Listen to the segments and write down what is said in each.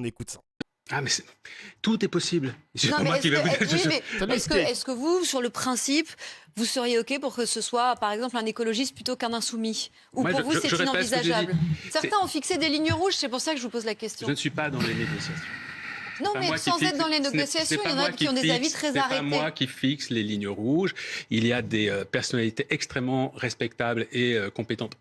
On écoute ça. Ah, mais tout est possible. C'est Non, pas mais moi qui vais vous dire. oui, mais est-ce que vous, sur le principe, vous seriez OK pour que ce soit, par exemple, un écologiste plutôt qu'un insoumis? Ou Moi, pour vous, c'est je répète ce que j'ai dit. inenvisageable? Certains ont fixé des lignes rouges, c'est pour ça que je vous pose la question. Je ne suis pas dans les négociations. Non, mais sans être dans les négociations, il y en a qui ont des avis très arrêtés. C'est pas moi qui fixe les lignes rouges. Il y a des personnalités extrêmement respectables et compétentes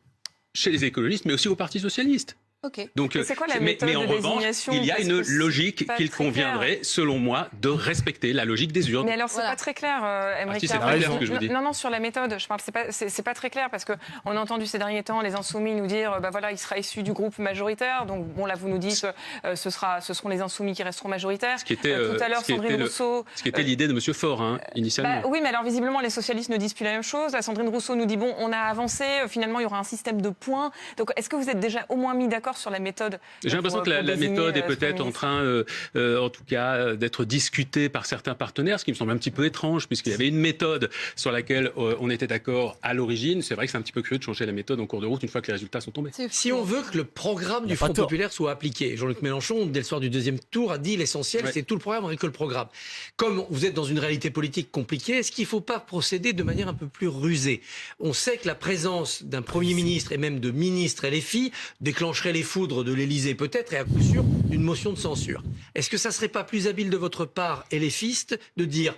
chez les écologistes, mais aussi au Parti socialiste. OK. Donc, c'est quoi la méthode mais en de revanche, désignation? il y a Parce une que c'est logique pas qu'il très conviendrait, selon moi, de respecter la logique des urnes. Mais alors, c'est Voilà. pas très clair, Émeric si, c'est Caron. très clair ce que je vous dis. Non, sur la méthode, je parle, c'est pas très clair parce qu'on a entendu ces derniers temps les insoumis nous dire, bah voilà, il sera issu du groupe majoritaire. Donc, bon, là, vous nous dites que ce seront les insoumis qui resteront majoritaires. Ce qui était, tout à l'heure, Sandrine Rousseau. Ce qui était l'idée de M. Faure, hein, initialement. Oui, mais alors, visiblement, les socialistes ne disent plus la même chose. Là, Sandrine Rousseau nous dit, bon, on a avancé, finalement, il y aura un système de points. Donc, est-ce que vous êtes déjà au moins mis d'accord sur la méthode? J'ai l'impression que la méthode est peut-être en train, en tout cas, d'être discutée par certains partenaires, ce qui me semble un petit peu étrange, puisqu'il y avait une méthode sur laquelle on était d'accord à l'origine. C'est vrai que c'est un petit peu curieux de changer la méthode en cours de route une fois que les résultats sont tombés. Si on veut que le programme du Front populaire soit appliqué, Jean-Luc Mélenchon, dès le soir du deuxième tour, a dit l'essentiel, c'est tout le programme, rien que le programme. Comme vous êtes dans une réalité politique compliquée, est-ce qu'il ne faut pas procéder de manière un peu plus rusée? On sait que la présence d'un Premier ministre et même de ministres LFI déclencherait les foudres de l'Élysée peut-être, et à coup sûr d'une motion de censure. Est-ce que ça ne serait pas plus habile de votre part, LFiste, de dire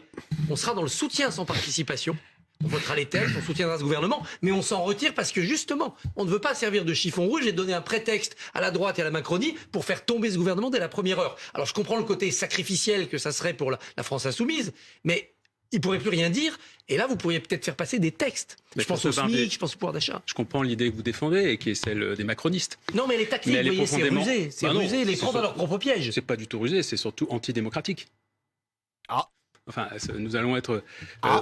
on sera dans le soutien sans participation, on votera les textes, on soutiendra ce gouvernement, mais on s'en retire parce que justement, on ne veut pas servir de chiffon rouge et donner un prétexte à la droite et à la Macronie pour faire tomber ce gouvernement dès la première heure. Alors je comprends le côté sacrificiel que ça serait pour la France insoumise, mais il ne pourrait plus rien dire, et là vous pourriez peut-être faire passer des textes. Mais je pense au SMIC, je pense au pouvoir d'achat. Je comprends l'idée que vous défendez et qui est celle des macronistes. Non mais les tactiques, vous voyez, c'est rusé, les prendre dans leur propre piège. C'est pas du tout rusé, c'est surtout antidémocratique. Ah. Enfin, nous allons être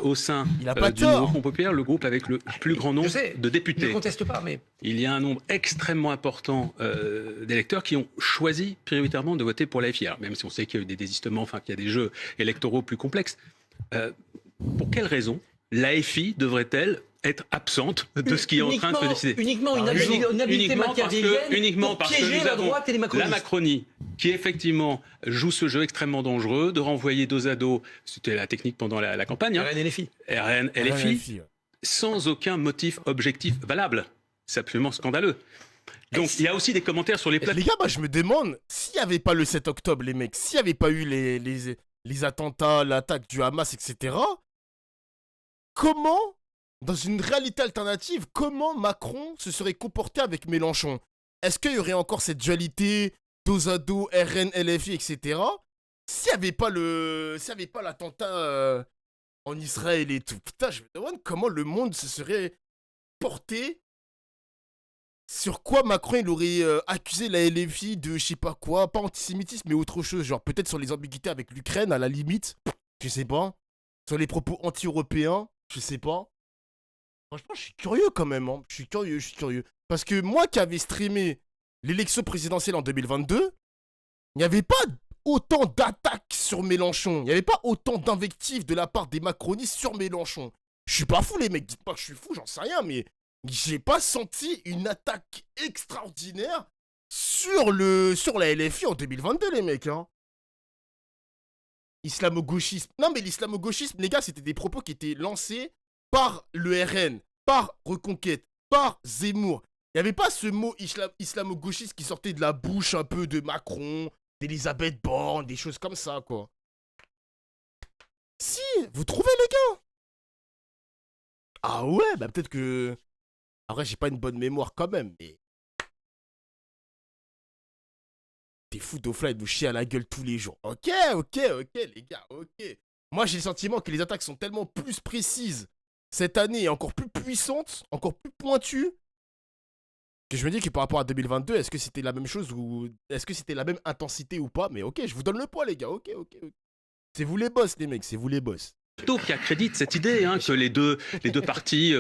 au sein du Front populaire, le groupe avec le plus grand nombre de députés. Je ne conteste pas, mais... Il y a un nombre extrêmement important d'électeurs qui ont choisi prioritairement de voter pour l'AFI. Alors, même si on sait qu'il y a eu des désistements, enfin qu'il y a des jeux électoraux plus complexes, pour quelle raison l'AFI devrait-elle être absente de ce qui est en train de se décider? Uniquement une habileté machiavélienne pour piéger la droite et les macronistes. La Macronie, qui effectivement joue ce jeu extrêmement dangereux de renvoyer dos à dos, c'était la technique pendant la campagne, RN, LFI, sans aucun motif objectif valable. C'est absolument scandaleux. Donc il y a aussi des commentaires sur les plateformes. Les gars, moi je me demande, s'il n'y avait pas le 7 octobre, les mecs, s'il n'y avait pas eu les attentats, l'attaque du Hamas, etc., comment, dans une réalité alternative, comment Macron se serait comporté avec Mélenchon? Est-ce qu'il y aurait encore cette dualité dos à dos, RN, LFI, etc. S'il n'y avait pas l'attentat en Israël et tout, putain, je me demande comment le monde se serait porté. Sur quoi Macron il aurait accusé la LFI de je sais pas quoi, pas antisémitisme mais autre chose, genre peut-être sur les ambiguïtés avec l'Ukraine à la limite, je sais pas, sur les propos anti-européens, je sais pas. Franchement je suis curieux quand même, hein. Je suis curieux. Parce que moi qui avais streamé l'élection présidentielle en 2022, il n'y avait pas autant d'attaques sur Mélenchon, il n'y avait pas autant d'invectives de la part des macronistes sur Mélenchon. Je suis pas fou les mecs, dites pas que je suis fou, j'en sais rien, mais... J'ai pas senti une attaque extraordinaire sur la LFI en 2022, les mecs, hein. Islamo-gauchisme. Non, mais l'islamo-gauchisme, les gars, c'était des propos qui étaient lancés par le RN, par Reconquête, par Zemmour. Il n'y avait pas ce mot islamo-gauchiste qui sortait de la bouche un peu de Macron, d'Elisabeth Borne, des choses comme ça, quoi. Si, vous trouvez, les gars? Ah ouais, bah peut-être que... Après, j'ai pas une bonne mémoire quand même, mais... T'es fou d'Ofla et de vous chier à la gueule tous les jours. Ok, les gars, ok. Moi, j'ai le sentiment que les attaques sont tellement plus précises cette année, et encore plus puissantes, encore plus pointues, que je me dis que par rapport à 2022, est-ce que c'était la même chose ou... Est-ce que c'était la même intensité ou pas? Mais ok, je vous donne le poids, les gars, ok. C'est vous les boss, les mecs, c'est vous les boss. Qui accrédite cette idée que les deux partis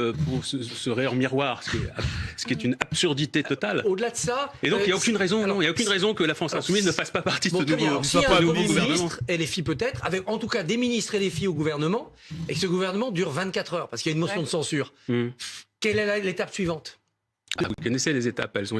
seraient en miroir, ce qui est une absurdité totale. Au-delà de ça... Et donc il n'y a aucune raison, que la France insoumise ne fasse pas partie de ce nouveau gouvernement. LFI peut-être, avec en tout cas des ministres LFI au gouvernement, et que ce gouvernement dure 24 heures, parce qu'il y a une motion de censure. Quelle est l'étape suivante? Vous connaissez les étapes, elles ont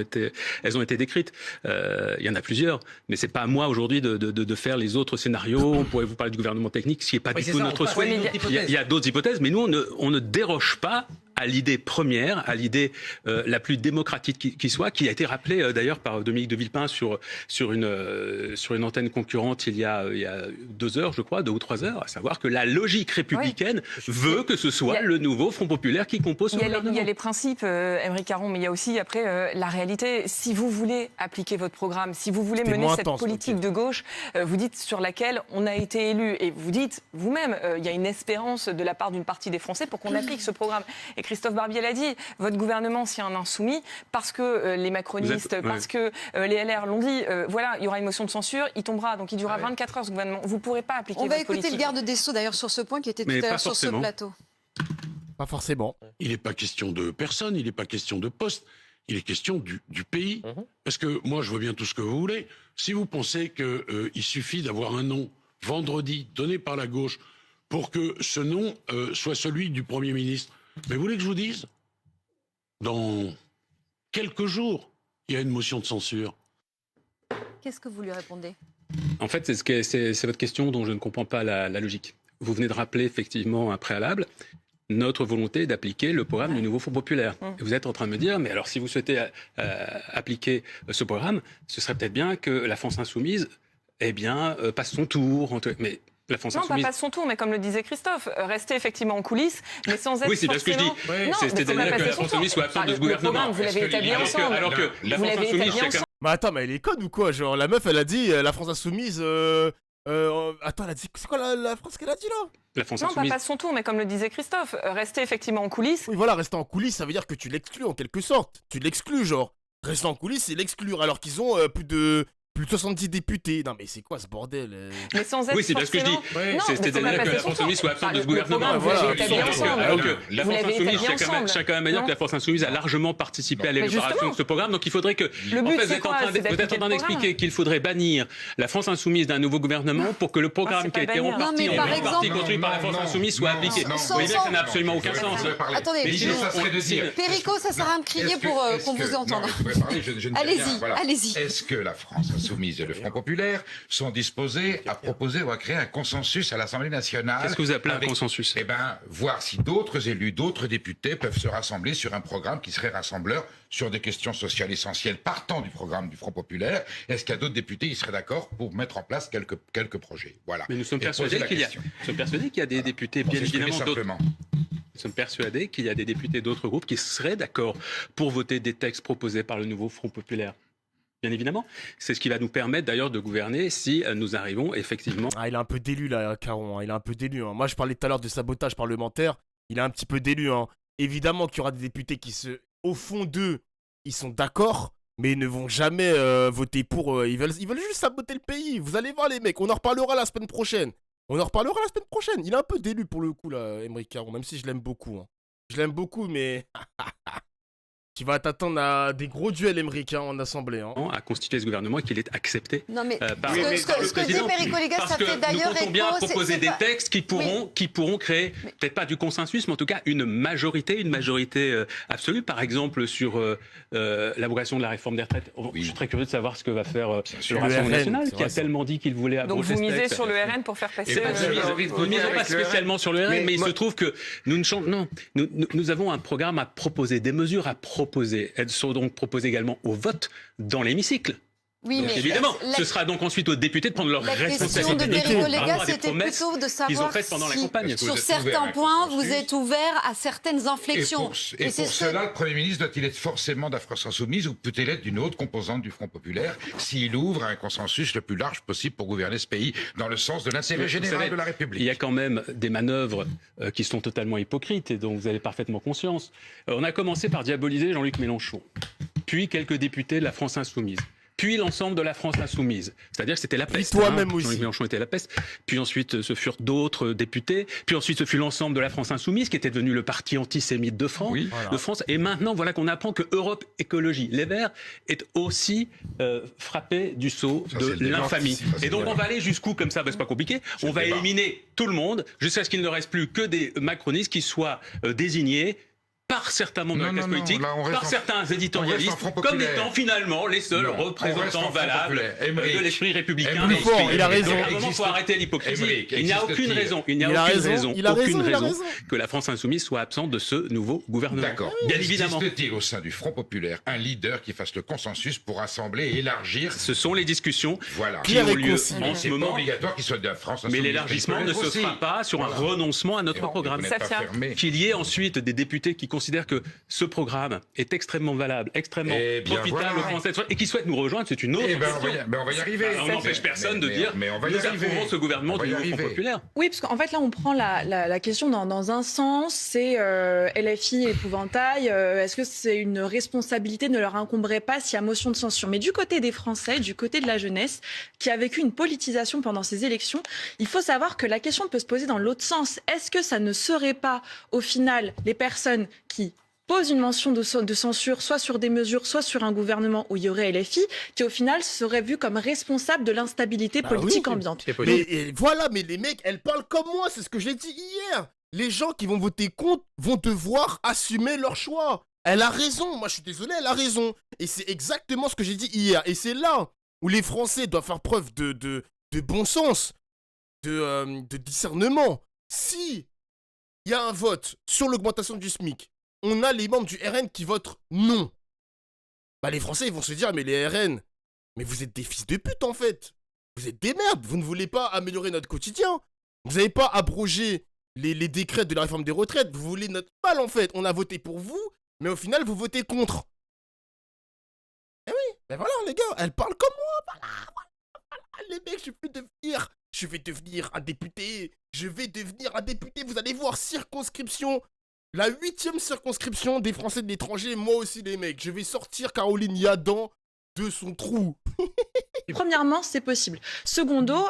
été décrites. Il y en a plusieurs, mais c'est pas à moi aujourd'hui de faire les autres scénarios. On pourrait vous parler du gouvernement technique, ce qui n'est pas du tout notre souhait. Il y a d'autres hypothèses, mais nous, on ne déroge pas à l'idée première, à l'idée la plus démocratique qui soit, qui a été rappelée d'ailleurs par Dominique de Villepin sur une antenne concurrente il y a 2 heures, je crois, 2 ou 3 heures, à savoir que la logique républicaine veut que ce soit le nouveau Front populaire qui compose ce gouvernement. Il y a les principes, Aymeric Caron, mais il y a aussi après la réalité. Si vous voulez appliquer votre programme, si vous voulez mener cette politique de gauche, vous dites sur laquelle on a été élu, et vous dites vous-même, il y a une espérance de la part d'une partie des Français pour qu'on applique ce programme. Et Christophe Barbier l'a dit, votre gouvernement, c'est un insoumis, parce que les macronistes, parce que les LR l'ont dit, voilà, il y aura une motion de censure, il tombera, donc il durera 24 heures ce gouvernement. Vous ne pourrez pas appliquer votre politique. On va écouter le garde des Sceaux d'ailleurs sur ce point qui était tout à l'heure sur ce plateau. Pas forcément. Il n'est pas question de personne, il n'est pas question de poste, il est question du pays. Parce que moi, je vois bien tout ce que vous voulez. Si vous pensez qu'il suffit d'avoir un nom vendredi donné par la gauche pour que ce nom soit celui du Premier ministre, mais vous voulez que je vous dise, dans quelques jours, il y a une motion de censure. Qu'est-ce que vous lui répondez? En fait, c'est votre question dont je ne comprends pas la logique. Vous venez de rappeler effectivement un préalable, notre volonté d'appliquer le programme du nouveau Front populaire. Et vous êtes en train de me dire, mais alors si vous souhaitez appliquer ce programme, ce serait peut-être bien que la France insoumise passe son tour. Mais la France insoumise... pas son tour, mais comme le disait Christophe, rester effectivement en coulisses, mais sans être c'est bien ce que je dis. C'est-à-dire que la France insoumise soit absente de ce gouvernement. Vous l'avez établi ensemble. Alors que la France insoumise... Mais attends, mais elle est conne ou quoi? Genre, la meuf, elle a dit, la France insoumise... attends, elle a dit... C'est quoi la phrase qu'elle a dit, là? La France insoumise... pas son tour, mais comme le disait Christophe, rester effectivement en coulisses... Oui, voilà, rester en coulisses, ça veut dire que tu l'exclus, en quelque sorte. Tu l'exclus, genre. Rester en coulisses, c'est l'exclure, alors qu'ils ont plus de 70 députés. Non, mais c'est quoi ce bordel? Mais sans être c'est bien ce que je dis. C'est-à-dire que la France insoumise soit absente de ce gouvernement. Alors que la France insoumise, chacun a manière que la France insoumise a largement participé à l'élaboration de ce programme. Donc il faudrait que... En fait, vous êtes en train d'expliquer qu'il faudrait bannir la France insoumise d'un nouveau gouvernement pour que le programme qui a été reparti en partie construit par la France insoumise soit appliqué. Vous voyez bien que ça n'a absolument aucun sens. Attendez, Perico, ça sert à rien de crier pour qu'on vous entende. Allez-y. Est-ce que la France insoumise et le Front populaire sont disposés à proposer ou à créer un consensus à l'Assemblée nationale? Qu'est-ce que vous appelez un consensus? Voir si d'autres élus, d'autres députés peuvent se rassembler sur un programme qui serait rassembleur sur des questions sociales essentielles partant du programme du Front populaire. Est-ce qu'il y a d'autres députés qui seraient d'accord pour mettre en place quelques projets? Voilà. Mais nous sommes persuadés qu'il y a des députés, bien évidemment, d'autres. Nous sommes persuadés qu'il y a des députés d'autres groupes qui seraient d'accord pour voter des textes proposés par le nouveau Front populaire. Bien évidemment, c'est ce qui va nous permettre d'ailleurs de gouverner si nous arrivons effectivement... Ah, il est un peu d'élu là, Caron, il est un peu d'élu. Moi, je parlais tout à l'heure de sabotage parlementaire, il est un petit peu d'élu. Évidemment qu'il y aura des députés qui, au fond d'eux, ils sont d'accord, mais ils ne vont jamais voter pour... Ils veulent juste saboter le pays. Vous allez voir les mecs, on en reparlera la semaine prochaine. Il est un peu d'élu pour le coup, là, Aymeric Caron, même si je l'aime beaucoup. Je l'aime beaucoup, mais... Tu vas t'attendre à des gros duels, Aymeric, en assemblée. À constituer ce gouvernement et qu'il est accepté par le ce que dit Perico Légas, ça fait d'ailleurs écho. Nous comptons bien proposer des textes qui pourront créer, peut-être pas du consensus, mais en tout cas une majorité absolue. Par exemple, sur l'abrogation de la réforme des retraites. Je suis très curieux de savoir ce que va faire le Rassemblement national, qui a tellement dit qu'il voulait abroger ce texte. Donc vous misez sur le RN pour faire passer... Vous ne misez pas spécialement sur le RN, mais il se trouve que nous avons un programme à proposer, des mesures à proposer. Elles sont donc proposées également au vote dans l'hémicycle. Oui, mais évidemment, ce sera donc ensuite aux députés de prendre leurs responsabilités. La question de Perico Légas, c'était plutôt de savoir si, sur certains points, vous êtes ouvert à certaines inflexions. Et pour cela, le Premier ministre doit-il être forcément de la France insoumise ou peut-il être d'une autre composante du Front populaire s'il ouvre un consensus le plus large possible pour gouverner ce pays dans le sens de l'intérêt général de la République? Il y a quand même des manœuvres qui sont totalement hypocrites et dont vous avez parfaitement conscience. On a commencé par diaboliser Jean-Luc Mélenchon, puis quelques députés de la France insoumise. Puis l'ensemble de la France insoumise. C'est-à-dire que c'était la peste. Toi-même aussi. Jean-Luc Mélenchon était la peste. Puis ensuite, ce furent d'autres députés. Puis ensuite, ce fut l'ensemble de la France insoumise, qui était devenu le parti antisémite de France. Oui, voilà. De France. Et maintenant, voilà qu'on apprend que Europe Écologie Les Verts est aussi frappé du sceau de l'infamie. Et donc, on va aller jusqu'où comme ça? C'est pas compliqué. On va éliminer tout le monde jusqu'à ce qu'il ne reste plus que des macronistes qui soient désignés par certains membres de la classe politique, par certains éditorialistes, comme étant finalement les seuls représentants valables de l'esprit républicain. Il a raison. Il faut arrêter l'hypocrisie. Il n'y a aucune raison que la France insoumise soit absente de ce nouveau gouvernement. D'accord. Bien évidemment. Existe-t-il au sein du Front populaire un leader qui fasse le consensus pour rassembler et élargir? Ce sont les discussions qui ont lieu en ce moment. C'est pas obligatoire qu'il soit de la France insoumise. Mais l'élargissement ne se fera pas sur un renoncement à notre programme. Qu'il y ait ensuite des députés qui considèrent que ce programme est extrêmement valable, extrêmement profitable aux Français et qui souhaitent nous rejoindre, c'est une autre question. On va y arriver. On n'empêche personne de dire nous approuvons ce gouvernement du Front populaire. Oui, parce qu'en fait là on prend la question dans un sens, c'est LFI épouvantail, est-ce que c'est une responsabilité, ne leur incomberait pas s'il y a motion de censure? Mais du côté des Français, du côté de la jeunesse, qui a vécu une politisation pendant ces élections, il faut savoir que la question peut se poser dans l'autre sens. Est-ce que ça ne serait pas au final les personnes qui pose une mention de censure, soit sur des mesures, soit sur un gouvernement où il y aurait LFI, qui au final serait vu comme responsable de l'instabilité politique ambiante. Mais les mecs, elles parlent comme moi, c'est ce que j'ai dit hier. Les gens qui vont voter contre vont devoir assumer leur choix. Elle a raison, moi je suis désolé, elle a raison. Et c'est exactement ce que j'ai dit hier. Et c'est là où les Français doivent faire preuve de bon sens, de discernement. Si il y a un vote sur l'augmentation du SMIC, on a les membres du RN qui votent non. Bah les Français ils vont se dire mais les RN, mais vous êtes des fils de pute en fait. Vous êtes des merdes, vous ne voulez pas améliorer notre quotidien. Vous n'avez pas abrogé les décrets de la réforme des retraites, vous voulez notre mal en fait. On a voté pour vous, mais au final vous votez contre. Eh oui, ben voilà les gars, elle parle comme moi, voilà. Les mecs, je vais devenir un député. Vous allez voir, circonscription. La 8e circonscription des Français de l'étranger, moi aussi les mecs. Je vais sortir Caroline Yadan de son trou. Premièrement, c'est possible. Secondo,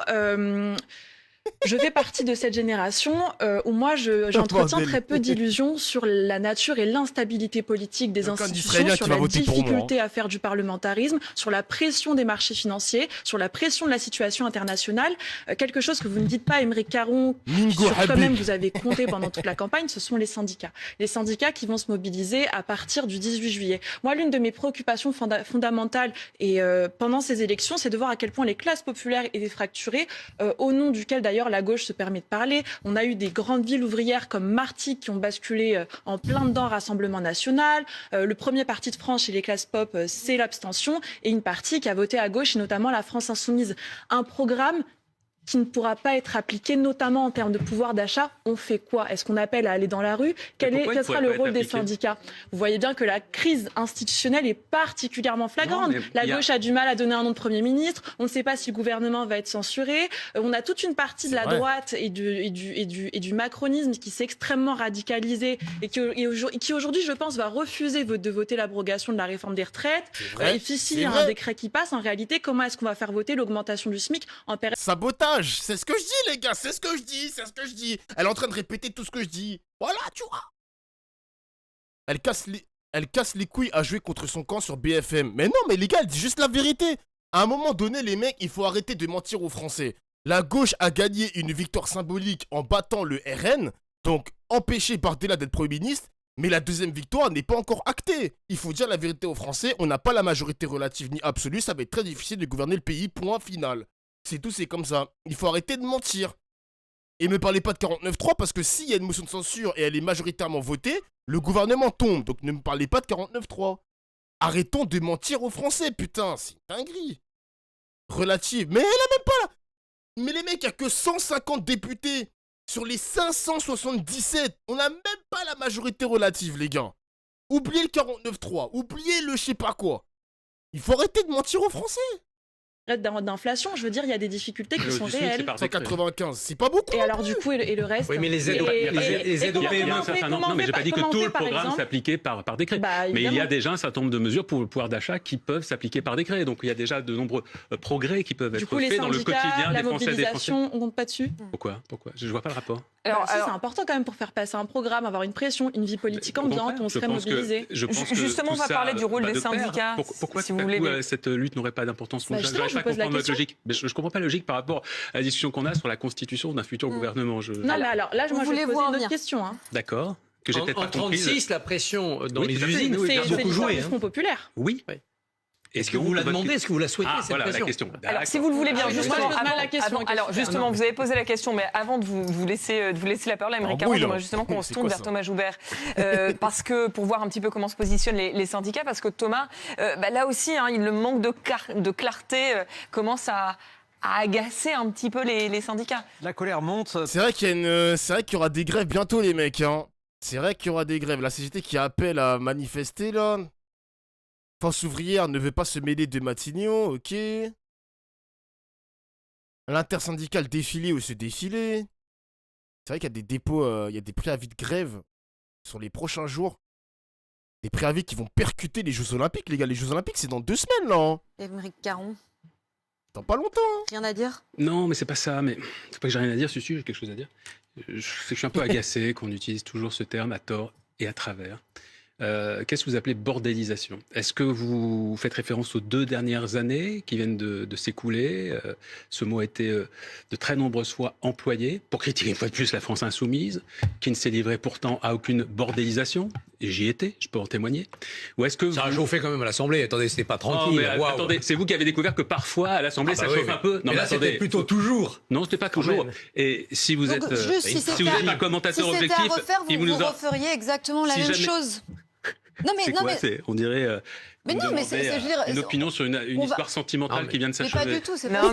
je fais partie de cette génération où moi j'entretiens très peu d'illusions sur la nature et l'instabilité politique des institutions, sur la difficulté à faire du parlementarisme, sur la pression des marchés financiers, sur la pression de la situation internationale. Quelque chose que vous ne dites pas, Aymeric Caron, sur quand même vous avez compté pendant toute la campagne, ce sont les syndicats. Les syndicats qui vont se mobiliser à partir du 18 juillet. Moi, l'une de mes préoccupations fondamentales et pendant ces élections, c'est de voir à quel point les classes populaires étaient fracturées, au nom duquel d'ailleurs la gauche se permet de parler. On a eu des grandes villes ouvrières comme Martigues qui ont basculé en plein dedans Rassemblement national. Le premier parti de France chez les classes pop, c'est l'abstention. Et une partie qui a voté à gauche, et notamment la France insoumise. Un programme qui ne pourra pas être appliqué, notamment en termes de pouvoir d'achat. On fait quoi? Est-ce qu'on appelle à aller dans la rue? Quel sera le rôle des syndicats? Vous voyez bien que la crise institutionnelle est particulièrement flagrante. La gauche a du mal à donner un nom de Premier ministre. On ne sait pas si le gouvernement va être censuré. On a toute une partie de la droite et du macronisme qui s'est extrêmement radicalisé et qui aujourd'hui, je pense, va refuser de voter l'abrogation de la réforme des retraites. Et puis s'il y a un décret qui passe, en réalité, comment est-ce qu'on va faire voter l'augmentation du SMIC en période... Sabotage. C'est ce que je dis les gars, c'est ce que je dis. Elle est en train de répéter tout ce que je dis. Voilà, tu vois. Elle casse les couilles à jouer contre son camp sur BFM. Mais non, mais les gars, elle dit juste la vérité. À un moment donné, les mecs, il faut arrêter de mentir aux Français. La gauche a gagné une victoire symbolique en battant le RN, donc empêché Bardella d'être Premier ministre, mais la deuxième victoire n'est pas encore actée. Il faut dire la vérité aux Français, on n'a pas la majorité relative ni absolue, ça va être très difficile de gouverner le pays, point final. C'est tout, c'est comme ça. Il faut arrêter de mentir. Et ne me parlez pas de 49.3 parce que s'il y a une motion de censure et elle est majoritairement votée, le gouvernement tombe. Donc ne me parlez pas de 49.3. Arrêtons de mentir aux Français, putain, c'est une dinguerie. Relative. Mais elle a même pas là. Mais les mecs, il n'y a que 150 députés sur les 577. On n'a même pas la majorité relative, les gars. Oubliez le 49.3. Oubliez le je sais pas quoi. Il faut arrêter de mentir aux Français. D'inflation, je veux dire, il y a des difficultés qui sont réelles. 195, c'est pas beaucoup. Et alors du coup, et le reste. Oui, mais les aides au PME, non, mais j'ai pas dit que tout le programme s'appliquait par décret. Mais il y a déjà un certain nombre de mesures pour le pouvoir d'achat qui peuvent s'appliquer par décret. Donc il y a déjà de nombreux progrès qui peuvent être faits dans le quotidien des Français et des Français. On compte pas dessus. Pourquoi Je vois pas le rapport. Alors, c'est important quand même pour faire passer un programme, avoir une pression, une vie politique ambiante, on serait mobilisé. Justement, on va parler du rôle des syndicats. Pourquoi cette lutte n'aurait pas d'importance? Je comprends votre logique. Mais je comprends pas la logique par rapport à la discussion qu'on a sur la constitution d'un futur gouvernement. Non, mais alors là, moi, je voulais poser une autre question. D'accord. que j'ai peut-être pas comprise. En 36, la pression dans les usines a beaucoup joué. C'est Front populaire. Oui. Est-ce que vous la demandez? Est-ce que vous la souhaitez, cette voilà pression? la question. Alors, si vous le voulez bien, justement, justement, vous avez posé la question, mais avant de vous laisser la parole à Aymeric Caron, j'aimerais justement qu'on se tourne vers Thomas Joubert, parce que pour voir un petit peu comment se positionnent les syndicats, parce que Thomas, là aussi, le manque de clarté commence à agacer un petit peu les syndicats. La colère monte. C'est vrai qu'il y aura des grèves bientôt, les mecs. C'est vrai qu'il y aura des grèves. La CGT qui appelle à manifester, là. Force ouvrière ne veut pas se mêler de Matignon, ok. L'intersyndicale défilé ou se défiler. C'est vrai qu'il y a des dépôts, il y a des préavis de grève sur les prochains jours. Des préavis qui vont percuter les Jeux Olympiques, les gars. Les Jeux Olympiques, c'est dans 2 semaines, là. Aymeric Caron, Dans pas longtemps. rien à dire? Non, mais c'est pas ça. Mais c'est pas que j'ai rien à dire, j'ai quelque chose à dire. Je suis un peu agacé qu'on utilise toujours ce terme à tort et à travers. Qu'est-ce que vous appelez bordélisation? Est-ce que vous faites référence aux 2 dernières années qui viennent de s'écouler? Ce mot a été de très nombreuses fois employé pour critiquer une fois de plus la France insoumise, qui ne s'est livrée pourtant à aucune bordélisation. Et j'y étais, je peux en témoigner. Ou est-ce que ça a chauffé quand même à l'Assemblée. Attendez, c'était pas tranquille. Attendez, c'est vous qui avez découvert que parfois à l'Assemblée ça chauffe un peu. Non, mais là, c'était plutôt toujours. Non, c'était pas toujours. Et si vous êtes, si vous êtes un commentateur objectif, vous referiez exactement la même chose. Non mais on dirait mais non mais c'est je veux dire une opinion sur une histoire sentimentale qui vient de s'achever. Mais pas du tout, c'est pas ça.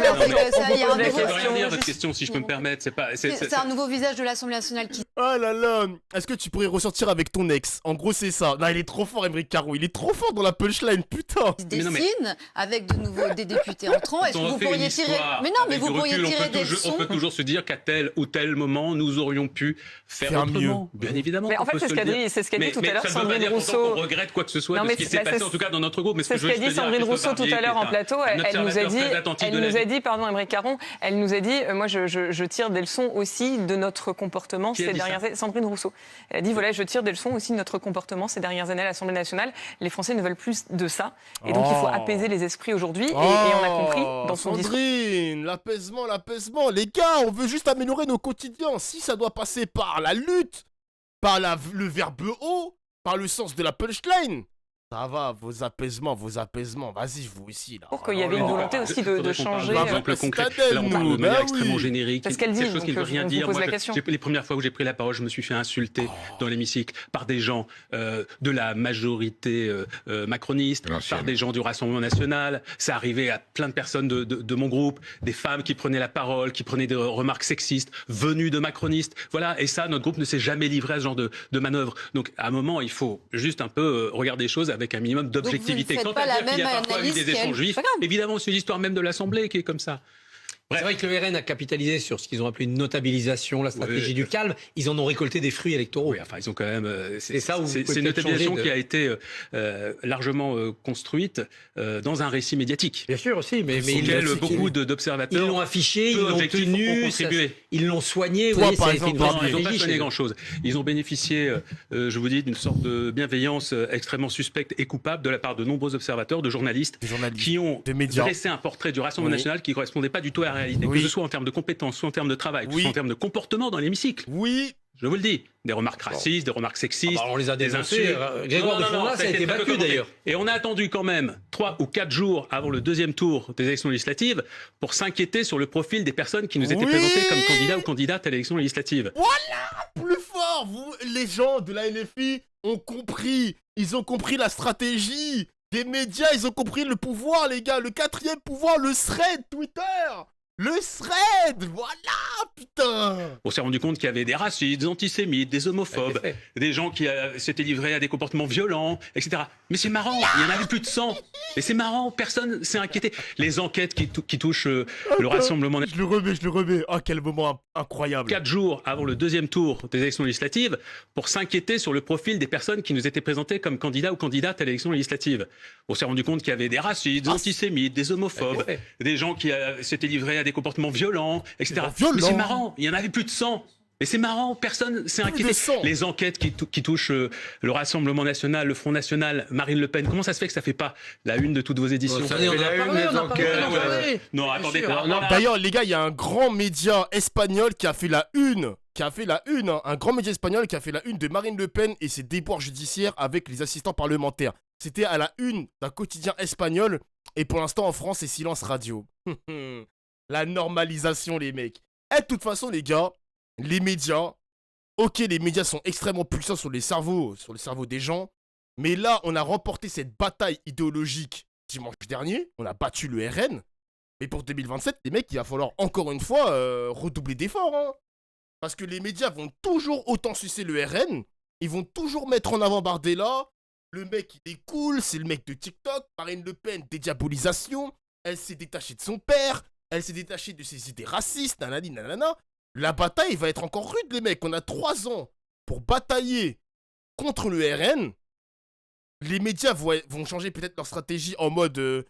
Il y a un nouveau dire votre question si je peux me permettre, c'est un nouveau visage de l'Assemblée nationale qui Oh là là, est-ce que tu pourrais ressortir avec ton ex? En gros, c'est ça. Non, il est trop fort, Aymeric Caron. Il est trop fort dans la punchline, putain. se dessine avec de nouveau des députés entrants. Est-ce que vous pourriez tirer Mais non, mais vous pourriez tirer des leçons. On peut toujours se dire qu'à tel ou tel moment, nous aurions pu faire autrement. Bien évidemment. Mais en fait, c'est ce qu'a dit tout à l'heure Sandrine Rousseau. On regrette quoi que ce soit de ce qui s'est passé, en tout cas dans notre groupe. C'est ce qu'a dit Sandrine Rousseau tout à l'heure en plateau. Elle nous a dit, pardon, Aymeric Caron, elle nous a dit, moi, je tire des leçons aussi de notre comportement ces dernières années. Sandrine Rousseau. Elle a dit, voilà, je tire des leçons aussi de notre comportement ces dernières années à l'Assemblée nationale. Les Français ne veulent plus de ça. Et donc, il faut apaiser les esprits aujourd'hui. Et on a compris dans son discours. Sandrine, l'apaisement. Les gars, on veut juste améliorer nos quotidiens. Si ça doit passer par la lutte, par le verbe haut, par le sens de la punchline. Ça va, vos apaisements, vas-y, vous aussi, là. Pour qu'il y avait une volonté aussi de changer. Par exemple, concret, là, on parle de manière extrêmement générique. C'est ce qu'elle dit, quelque chose qui ne veut rien dire. Moi, les premières fois où j'ai pris la parole, je me suis fait insulter dans l'hémicycle par des gens de la majorité macroniste, par des gens du Rassemblement national. Ça arrivait à plein de personnes de mon groupe, des femmes qui prenaient la parole, qui prenaient des remarques sexistes, venues de macronistes. Voilà, et ça, notre groupe ne s'est jamais livré à ce genre de manœuvre. Donc, à un moment, il faut juste un peu regarder les choses avec un minimum d'objectivité. Quant à dire qu'il y a parfois eu des échanges juifs, évidemment, c'est l'histoire même de l'Assemblée qui est comme ça. C'est vrai que le RN a capitalisé sur ce qu'ils ont appelé une notabilisation, la stratégie du calme. Ils en ont récolté des fruits électoraux. Oui, enfin, ils ont quand même. C'est une notabilisation qui a été largement construite dans un récit médiatique. Bien sûr aussi, mais beaucoup d'observateurs. Ils l'ont affiché, ils l'ont tenu, ils l'ont soigné. Toi, par exemple, ils n'ont pas soigné grand-chose. Ils ont bénéficié, je vous dis, d'une sorte de bienveillance extrêmement suspecte et coupable de la part de nombreux observateurs, de journalistes qui ont dressé un portrait du Rassemblement national qui ne correspondait pas du tout à la réalité, que ce soit en termes de compétences, soit en termes de travail, que ce soit en termes de comportement dans l'hémicycle. Oui. Je vous le dis, des remarques racistes, des remarques sexistes, on les a des dénoncés. insultes. Grégoire de Fournas a été battu d'ailleurs. Et on a attendu quand même 3 ou 4 jours avant le deuxième tour des élections législatives pour s'inquiéter sur le profil des personnes qui nous étaient présentées comme candidats ou candidates à l'élection législative. Voilà, plus fort, les gens de la LFI ont compris. Ils ont compris la stratégie des médias, ils ont compris le pouvoir, les gars. Le 4e pouvoir, le thread Twitter. Le thread, voilà, putain. On s'est rendu compte qu'il y avait des racistes, des antisémites, des homophobes, des gens qui s'étaient livrés à des comportements violents, etc. Mais c'est marrant, il n'y en avait plus de 100. Et c'est marrant, personne s'est inquiété. Les enquêtes qui touchent le Rassemblement national. Je le remets. Oh, quel moment incroyable. 4 jours avant le deuxième tour des élections législatives pour s'inquiéter sur le profil des personnes qui nous étaient présentées comme candidats ou candidates à l'élection législative. On s'est rendu compte qu'il y avait des racistes, des antisémites, des homophobes, des gens qui s'étaient livrés à des comportements violents, etc. Mais c'est marrant, il y en avait plus de 100. Mais c'est marrant, personne s'est inquiété. Les enquêtes qui touchent le Rassemblement national, le Front national, Marine Le Pen, comment ça se fait que ça fait pas la une de toutes vos éditions? Non, attendez. D'ailleurs, les gars, il y a un grand média espagnol qui a fait la une qui a fait la une, hein, un grand média espagnol qui a fait la une de Marine Le Pen et ses déboires judiciaires avec les assistants parlementaires. C'était à la une d'un quotidien espagnol et pour l'instant en France c'est silence radio. La normalisation les mecs. Et de toute façon les gars, les médias, ok les médias sont extrêmement puissants sur les cerveaux des gens, mais là on a remporté cette bataille idéologique dimanche dernier, on a battu le RN. Mais pour 2027, les mecs, il va falloir encore une fois redoubler d'efforts. Hein. Parce que les médias vont toujours autant sucer le RN. Ils vont toujours mettre en avant Bardella. Le mec, il est cool. C'est le mec de TikTok. Marine Le Pen, dédiabolisation. Elle s'est détachée de son père. Elle s'est détachée de ses idées racistes. Nanani, nanana. La bataille va être encore rude, les mecs. On a 3 ans pour batailler contre le RN. Les médias vont changer peut-être leur stratégie en mode...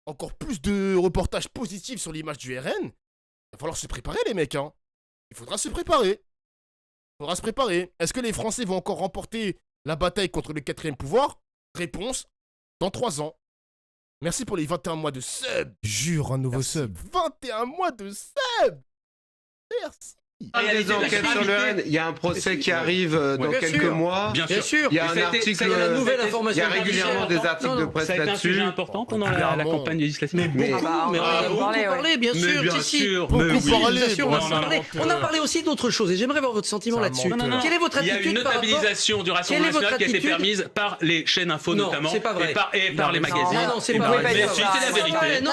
encore plus de reportages positifs sur l'image du RN, il va falloir se préparer les mecs, hein. Il faudra se préparer. Est-ce que les Français vont encore remporter la bataille contre le 4e pouvoir? Réponse, dans 3 ans. Merci pour les 21 mois de sub. Jure, un nouveau sub. 21 mois de sub. Merci. Il y a des enquêtes sur le RN. Il y a un procès qui arrive dans quelques mois. Bien sûr. Il y a un article. La nouvelle information. Il y a régulièrement des articles de presse là-dessus. Ça a été un sujet important pendant la campagne législative. Mais beaucoup parlé, bien sûr. On a parlé aussi d'autre chose et j'aimerais avoir votre sentiment là-dessus. Quelle est votre attitude? Il y a une notabilisation du Rassemblement national qui a été permise par les chaînes info notamment et par les magazines. Non, c'est pas vrai. C'était la vérité. Non,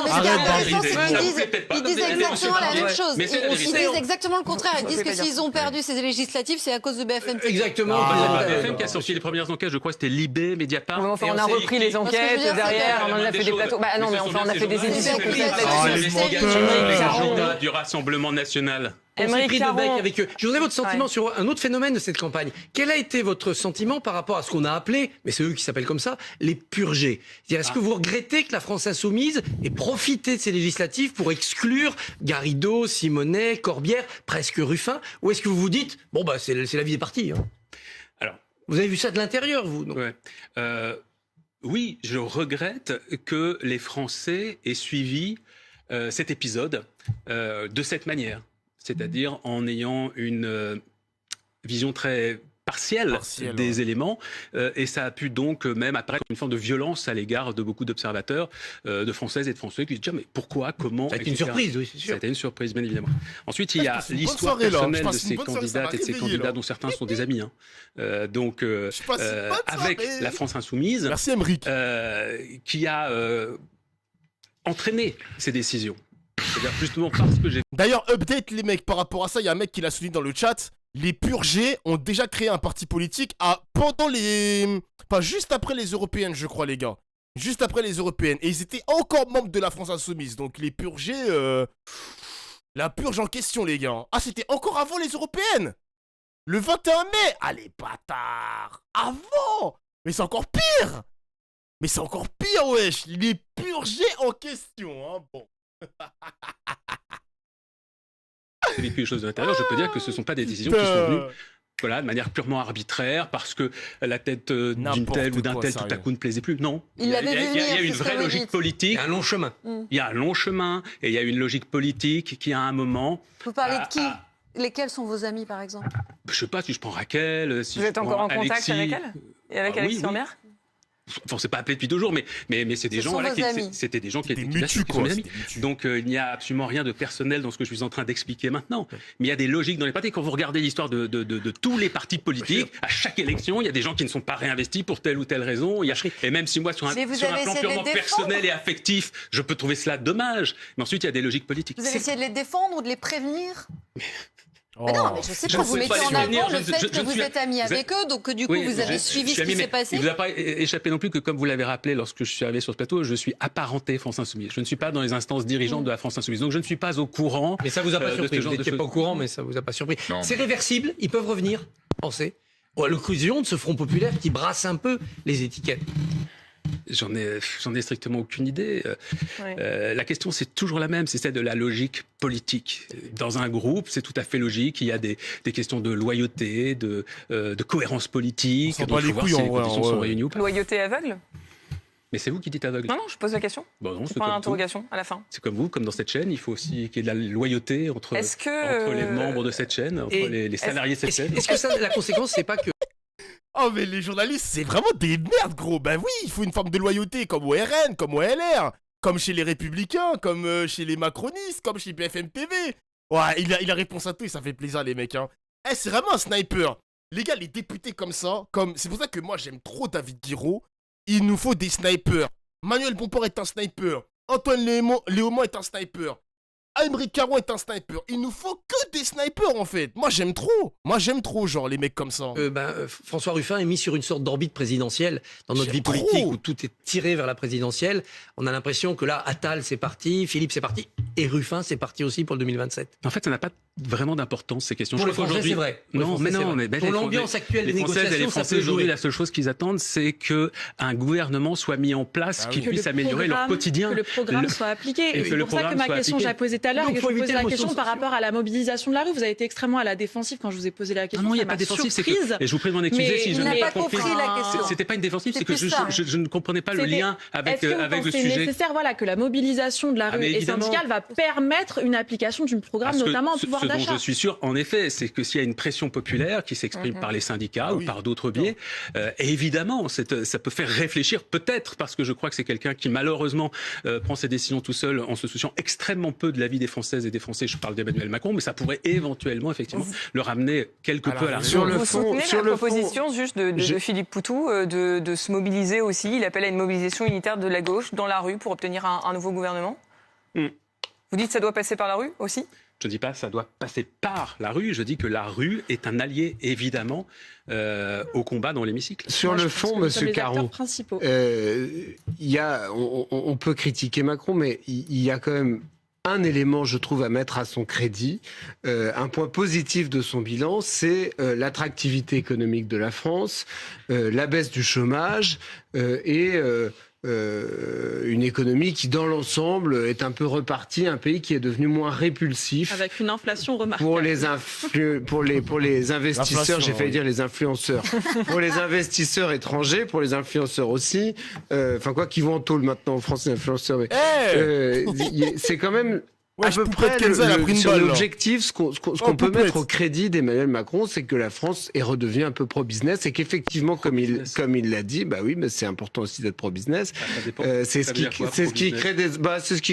ils disent exactement la même chose. Ils disent exactement le contraire. Ils disent que s'ils ont perdu ces législatives, c'est à cause de BFM TV. Exactement. BFM qui a sorti les premières enquêtes, je crois que c'était Libé, Mediapart. Enfin, on a repris les enquêtes derrière, on en a fait des plateaux. Bah non, mais enfin, on a fait des éditions complètes du Rassemblement national. On s'est pris de bec avec eux. Je voudrais votre sentiment sur un autre phénomène de cette campagne. Quel a été votre sentiment par rapport à ce qu'on a appelé, mais c'est eux qui s'appellent comme ça, les purgés? C'est-à-dire, est-ce que vous regrettez que la France insoumise ait profité de ces législatives pour exclure Garrido, Simonet, Corbière, presque Ruffin? Ou est-ce que vous vous dites, bon, bah, c'est la vie des partis, hein? Alors, vous avez vu ça de l'intérieur, vous? Oui, je regrette que les Français aient suivi cet épisode de cette manière. C'est-à-dire en ayant une vision très partielle des éléments, et ça a pu donc même apparaître comme une forme de violence à l'égard de beaucoup d'observateurs, de Françaises et de Français, qui se disent mais pourquoi, comment... Ça a été une surprise, oui, c'est sûr. Ça a été une surprise, bien évidemment. Ensuite, il y a l'histoire personnelle de ces candidates et de ces candidats, dont certains sont des amis. Donc, avec la France Insoumise, merci Emric, qui a entraîné ces décisions. C'est-à-dire justement parce que j'ai... D'ailleurs, update les mecs par rapport à ça, il y a un mec qui l'a souligné dans le chat. Les purgés ont déjà créé un parti politique juste après les européennes, je crois, les gars. Juste après les européennes. Et ils étaient encore membres de la France Insoumise. Donc les purgés... La purge en question, les gars. Ah, c'était encore avant les européennes. Le 21 mai. Ah, les bâtards. Avant. Mais c'est encore pire. Wesh. Les purgés en question, hein. Bon. J'ai vécu les choses de l'intérieur, je peux dire que ce ne sont pas des décisions qui sont venues de manière purement arbitraire, parce que la tête d'une telle ou d'un tel tout à coup ne plaisait plus. Non. Il y a une vraie logique politique. Il y a un long chemin. Il y a un long chemin, et il y a une logique politique qui, à un moment... Vous parlez de qui? Lesquels sont vos amis, par exemple? Je ne sais pas, si je prends Raquel... Si vous êtes encore en contact avec elle? Et avec Alexis Lambert? On ne s'est pas appelé depuis 2 jours, mais c'est des gens, c'était des gens qui étaient mes amis. Donc il n'y a absolument rien de personnel dans ce que je suis en train d'expliquer maintenant. Mais il y a des logiques dans les partis. Quand vous regardez l'histoire de tous les partis politiques, à chaque élection, il y a des gens qui ne sont pas réinvestis pour telle ou telle raison. Et même si moi, sur un plan purement personnel et affectif, je peux trouver cela dommage. Mais ensuite, il y a des logiques politiques. Vous avez essayé de les défendre ou de les prévenir? Mais non, mais je sais pas, vous mettez en avant le fait que vous êtes amis avec eux, donc que du coup vous avez suivi ce qui s'est passé. Il ne vous a pas échappé non plus que, comme vous l'avez rappelé lorsque je suis arrivé sur ce plateau, je suis apparenté France Insoumise. Je ne suis pas dans les instances dirigeantes de la France Insoumise, donc je ne suis pas au courant. Mais ça vous a pas surpris, vous n'étiez pas au courant, mais ça vous a pas surpris. C'est réversible, ils peuvent revenir, pensez, à l'occasion de ce Front populaire qui brasse un peu les étiquettes. J'en ai strictement aucune idée. La question, c'est toujours la même, c'est celle de la logique politique. Dans un groupe, c'est tout à fait logique. Il y a des questions de loyauté, de cohérence politique. On s'en bat les couilles, sont réunies ou pas. Loyauté aveugle? Mais c'est vous qui dites aveugle. Non, je pose la question. Bon, non, c'est pas une interrogation à la fin. C'est comme vous, comme dans cette chaîne, il faut aussi qu'il y ait de la loyauté entre les membres de cette chaîne, entre les salariés de cette chaîne. Est-ce que ça, la conséquence, c'est pas que... Oh mais les journalistes, c'est vraiment des merdes, gros. Ben oui, il faut une forme de loyauté, comme au RN, comme au LR, comme chez les Républicains, comme chez les Macronistes, comme chez BFM TV. Ouais, il a réponse à tout et ça fait plaisir, les mecs, hein. C'est vraiment un sniper. Les gars, les députés comme ça, c'est pour ça que moi j'aime trop David Guiraud. Il nous faut des snipers. Manuel Bompard est un sniper. Antoine Léaumont est un sniper. Aymeric Caron est un sniper. Il nous faut que des snipers en fait. Moi j'aime trop genre les mecs comme ça. François Ruffin est mis sur une sorte d'orbite présidentielle dans notre vie politique où tout est tiré vers la présidentielle. On a l'impression que là, Attal c'est parti, Philippe c'est parti et Ruffin c'est parti aussi pour le 2027. En fait, ça n'a pas vraiment d'importance ces questions. Pour les Français, c'est vrai. Pour l'ambiance actuelle des négociations, ça peut jouer. La seule chose qu'ils attendent, c'est qu'un gouvernement soit mis en place qui puisse améliorer leur quotidien. Que le programme soit appliqué. Et c'est pour ça que ma question, j'ai posé tout à l'heure, et que je vous posais la question par rapport à la mobilisation de la rue. Vous avez été extrêmement à la défensive quand je vous ai posé la question. Non, il n'y a pas de défensive. Et je vous prie de m'en excuser si je n'ai pas compris la question. C'était pas une défensive, c'est que je ne comprenais pas le lien avec le sujet. C'est nécessaire que la mobilisation de la rue et syndicale va permettre une application du programme, notamment en pouvoir d'achat. Ce dont je suis sûr, en effet, c'est que s'il y a une pression populaire qui s'exprime par les syndicats ou par d'autres biais, évidemment, ça peut faire réfléchir, peut-être, parce que je crois que c'est quelqu'un qui, malheureusement, prend ses décisions tout seul en se souciant extrêmement peu de la vie des Françaises et des Français. Je parle d'Emmanuel Macron, mais ça pourrait éventuellement, effectivement, le ramener quelque peu à la raison. Vous soutenez la proposition juste de Philippe Poutou de se mobiliser aussi. Il appelle à une mobilisation unitaire de la gauche dans la rue pour obtenir un nouveau gouvernement. Vous dites que ça doit passer par la rue aussi ? Je ne dis pas que ça doit passer par la rue, je dis que la rue est un allié, évidemment, au combat dans l'hémicycle. Sur le fond, M. Caron, on peut critiquer Macron, mais il y a quand même un élément, je trouve, à mettre à son crédit. Un point positif de son bilan, c'est l'attractivité économique de la France, la baisse du chômage et... une économie qui, dans l'ensemble, est un peu repartie, un pays qui est devenu moins répulsif. Avec une inflation remarquable. Pour les investisseurs, j'ai failli dire les influenceurs. Pour les investisseurs étrangers, pour les influenceurs aussi. Enfin, quoi qu'ils vont en tôle maintenant en France, les influenceurs. Mais, c'est quand même... à peu près sur l'objectif, ce qu'on peut mettre au crédit d'Emmanuel Macron, c'est que la France est redevenue un peu pro-business et qu'effectivement, comme il l'a dit, bah oui, mais c'est important aussi d'être pro-business. C'est ce qui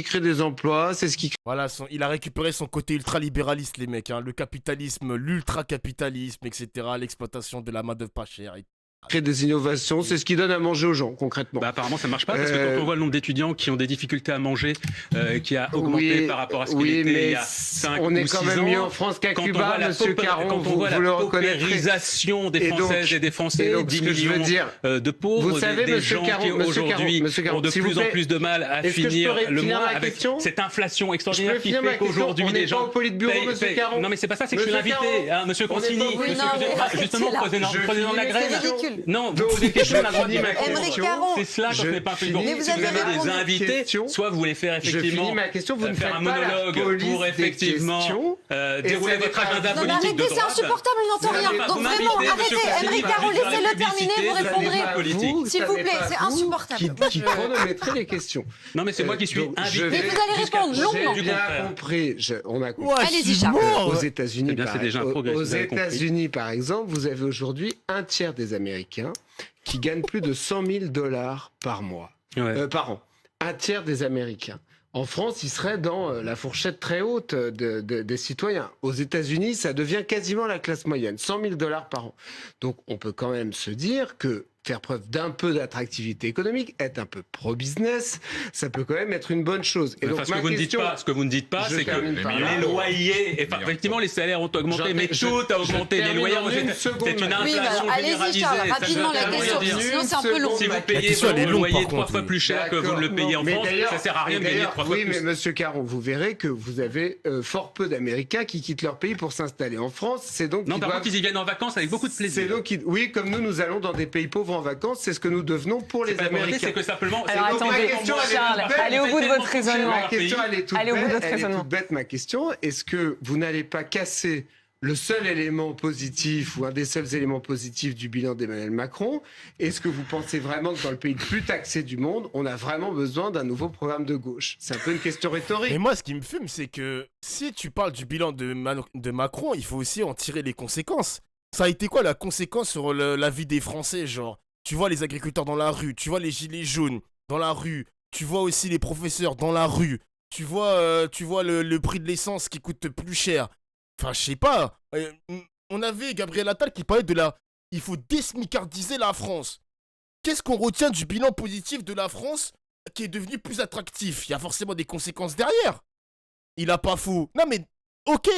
crée des emplois, c'est ce qui. Voilà, il a récupéré son côté ultra-libéraliste, les mecs, hein, le capitalisme, l'ultra-capitalisme, etc., l'exploitation de la main-d'œuvre pas chère. Créer des innovations, c'est ce qui donne à manger aux gens, concrètement. Apparemment, ça marche pas, parce que quand on voit le nombre d'étudiants qui ont des difficultés à manger, qui a augmenté par rapport à ce qu'il était il y a 5 ou 6 ans. On est quand même mieux en France qu'à Cuba, M. Caron, quand on voit la paupérisation des Françaises et des Français, 10 millions de pauvres, des gens qui aujourd'hui ont de plus en plus de mal à finir le mois avec cette inflation extraordinaire qui fait qu'aujourd'hui les gens... Non mais c'est pas ça, c'est que je suis l'invité, M. Consigny, justement, président de la grève. Non, vous posez des questions, on a grandi ma question. C'est cela quand on n'est pas un peu bon. Si vous avez des invités, soit vous voulez faire effectivement faire un monologue pour effectivement dérouler votre agenda politique de droite. C'est insupportable, il n'entend rien. Donc vraiment, arrêtez. Aymeric Caron, laissez-le terminer, vous répondrez. S'il vous plaît, c'est insupportable. Qui chronométrez les questions. Non mais c'est moi qui suis invité. Mais vous allez répondre longuement. On a compris. Allez-y, Charles. Aux États-Unis, par exemple, vous avez aujourd'hui un tiers des Américains qui gagnent plus de $100 000 par mois, par an. Un tiers des Américains. En France, ils seraient dans la fourchette très haute des citoyens. Aux États-Unis, ça devient quasiment la classe moyenne, $100 000 par an. Donc, on peut quand même se dire que faire preuve d'un peu d'attractivité économique, être un peu pro-business, ça peut quand même être une bonne chose. Et donc, ce que vous ne dites pas, c'est que les loyers, effectivement, les salaires ont augmenté, mais tout a augmenté. Les loyers, c'est une inflation allez-y, Charles, rapidement la question, sinon c'est un peu long. Si vous payez votre loyer 3 fois plus cher que vous ne le payez en France, ça sert à rien de gagner 3 fois plus. Oui, mais Monsieur Caron, vous verrez que vous avez fort peu d'Américains qui quittent leur pays pour s'installer en France. C'est donc non, par contre, ils y viennent en vacances avec beaucoup de plaisir. Oui, comme nous allons dans des pays pauvres en vacances, c'est ce que nous devenons pour les Américains. C'est que simplement. Alors attendez, Charles, allez au bout de votre raisonnement. Ma question, elle est toute bête. Ma question, est-ce que vous n'allez pas casser le seul élément positif ou un des seuls éléments positifs du bilan d'Emmanuel Macron. Est-ce que vous pensez vraiment que dans le pays le plus taxé du monde, on a vraiment besoin d'un nouveau programme de gauche? C'est un peu une question rhétorique. Mais moi, ce qui me fume, c'est que si tu parles du bilan de Macron, il faut aussi en tirer les conséquences. Ça a été quoi la conséquence sur la vie des Français, genre? Tu vois les agriculteurs dans la rue, tu vois les gilets jaunes dans la rue, tu vois aussi les professeurs dans la rue, tu vois le prix de l'essence qui coûte plus cher. Enfin, je sais pas. On avait Gabriel Attal qui parlait il faut désmicardiser la France. Qu'est-ce qu'on retient du bilan positif de la France qui est devenu plus attractif? Il y a forcément des conséquences derrière. Il a pas faux. Non mais, ok.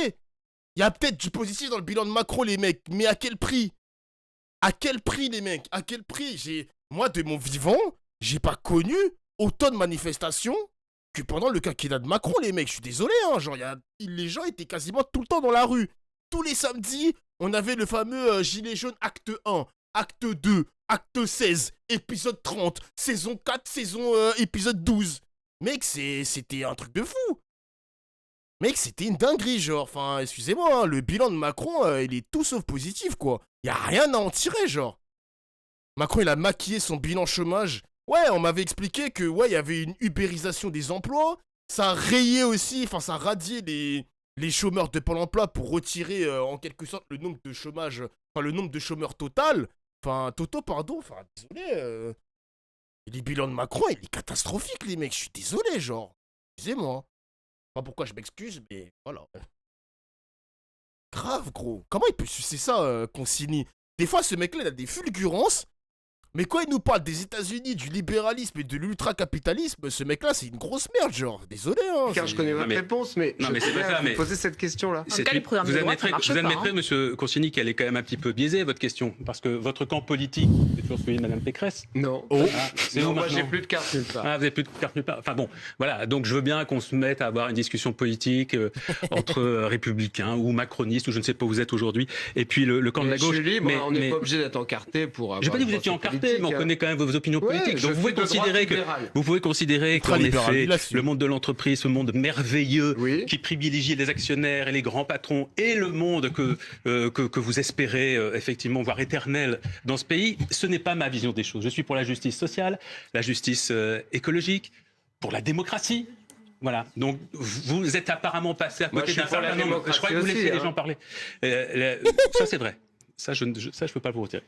Il y a peut-être du positif dans le bilan de Macron, les mecs. Mais à quel prix? À quel prix, les mecs? À quel prix? Moi, de mon vivant, j'ai pas connu autant de manifestations que pendant le quinquennat de Macron, les mecs. Je suis désolé, hein. Genre, les gens étaient quasiment tout le temps dans la rue. Tous les samedis, on avait le fameux gilet jaune acte 1, acte 2, acte 16, épisode 30, saison 4, épisode 12. Mec, c'était un truc de fou. Mec, c'était une dinguerie, genre. Enfin, excusez-moi, hein, le bilan de Macron, il est tout sauf positif, quoi. Y a rien à en tirer, genre. Macron, il a maquillé son bilan chômage. Ouais, on m'avait expliqué que, ouais, il y avait une ubérisation des emplois. Ça rayait aussi, enfin, ça radiait les chômeurs de Pôle emploi pour retirer, en quelque sorte, le nombre de chômage, enfin, le nombre de chômeurs total. Enfin, pardon, enfin, désolé. Les bilans de Macron, il est catastrophique, les mecs. Je suis désolé, genre. Excusez-moi. Pas pourquoi je m'excuse, mais voilà. Grave, gros. Comment il peut sucer ça, Consigny? Des fois, ce mec-là, il a des fulgurances. Mais quand il nous parle des États-Unis, du libéralisme et de l'ultra-capitalisme, ce mec-là, c'est une grosse merde, genre. Désolé, hein. Car je connais votre réponse, mais non, mais c'est pas ça. Mais poser cette question-là. Vous admettrez, monsieur Consigny, qu'elle est quand même un petit peu biaisée, votre question, parce que votre camp politique, c'est toujours celui de Madame Pécresse. Non. Oh. Non, moi, j'ai plus de carte nulle part. Ah, vous avez plus de carte nulle part. Enfin bon, voilà. Donc je veux bien qu'on se mette à avoir une discussion politique entre républicains ou macronistes ou je ne sais pas où vous êtes aujourd'hui, et puis le camp de la gauche. Je suis libre, on n'est pas obligé d'être encarté pour avoir. J'ai pas dit que vous étiez encarté, mais on connaît quand même vos opinions politiques. Donc vous pouvez considérer qu'en effet, le monde de l'entreprise, ce monde merveilleux qui privilégie les actionnaires et les grands patrons et le monde que vous espérez effectivement voir éternel dans ce pays, ce n'est pas ma vision des choses. Je suis pour la justice sociale, la justice écologique, pour la démocratie. Voilà. Donc, vous êtes apparemment passé à côté d'un certain nombre. Je crois que vous laissez les gens parler. Ça, c'est vrai. Ça, je peux pas vous retirer.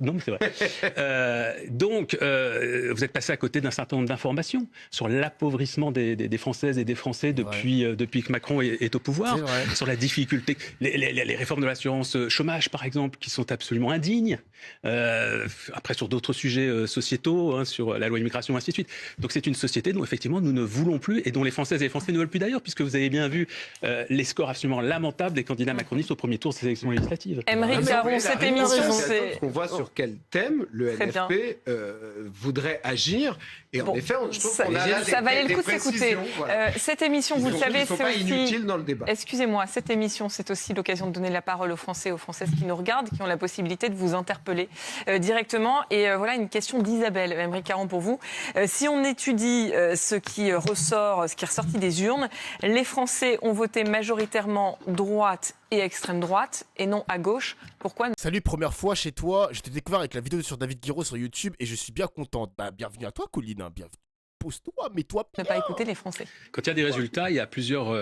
Non, mais c'est vrai. Donc, vous êtes passé à côté d'un certain nombre d'informations sur l'appauvrissement des Françaises et des Français depuis que Macron est au pouvoir, sur la difficulté, les réformes de l'assurance chômage, par exemple, qui sont absolument indignes. Après, sur d'autres sujets sociétaux, hein, sur la loi immigration, ainsi de suite. Donc, c'est une société dont, effectivement, nous ne voulons plus et dont les Françaises et les Français ne veulent plus d'ailleurs, puisque vous avez bien vu les scores absolument lamentables des candidats macronistes au premier tour de ces élections législatives. Caron, cette émission, c'est... On voit sur quel thème le NFP voudrait agir. Et en effet, je trouve qu'on a ça valait le coup de s'écouter. Cette émission, vous le savez, c'est aussi... inutile dans le débat. Excusez-moi, cette émission, c'est aussi l'occasion de donner la parole aux Français et aux Françaises qui nous regardent, qui ont la possibilité de vous interpeller directement. Et voilà une question d'Isabelle, Aymeric Caron pour vous. Si on étudie ce qui ressort, ce qui est ressorti des urnes, les Français ont voté majoritairement droite et extrême droite, et non à gauche. Pourquoi? Salut, première fois chez toi. Je t'ai découvert avec la vidéo sur David Guiraud sur YouTube et je suis bien contente. Bah, bienvenue à toi, Colline. Bienvenue. Pose-toi, mets-toi bien. Ne pas écouter les Français. Quand il y a des résultats, il y a plusieurs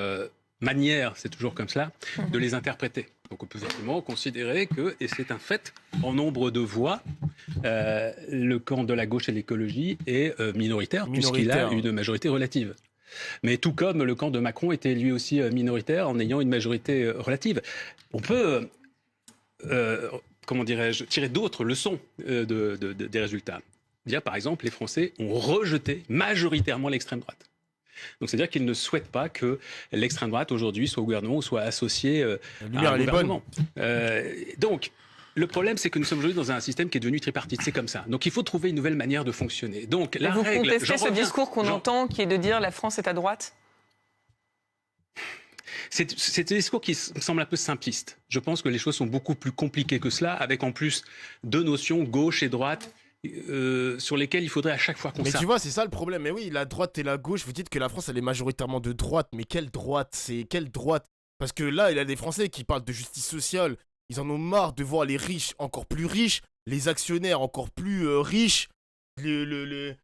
manières, c'est toujours comme cela, de les interpréter. Donc on peut effectivement considérer que, et c'est un fait, en nombre de voix, le camp de la gauche et l'écologie est minoritaire, puisqu'il a une majorité relative. Mais tout comme le camp de Macron était lui aussi minoritaire en ayant une majorité relative. On peut, comment dirais-je, tirer d'autres leçons des résultats. Dire par exemple, les Français ont rejeté majoritairement l'extrême droite. Donc c'est-à-dire qu'ils ne souhaitent pas que l'extrême droite aujourd'hui soit au gouvernement ou soit associée à un gouvernement. Donc le problème, c'est que nous sommes aujourd'hui dans un système qui est devenu tripartite. C'est comme ça. Donc il faut trouver une nouvelle manière de fonctionner. Donc la vous règle. Contestez ce discours qu'on entend, qui est de dire la France est à droite. C'est un discours qui me semble un peu simpliste. Je pense que les choses sont beaucoup plus compliquées que cela, avec en plus deux notions, gauche et droite, sur lesquelles il faudrait à chaque fois qu'on Mais tu vois, c'est ça le problème. Mais oui, la droite et la gauche, vous dites que la France, elle est majoritairement de droite. Mais quelle droite? C'est quelle droite? Parce que là, il y a des Français qui parlent de justice sociale. Ils en ont marre de voir les riches encore plus riches, les actionnaires encore plus riches, les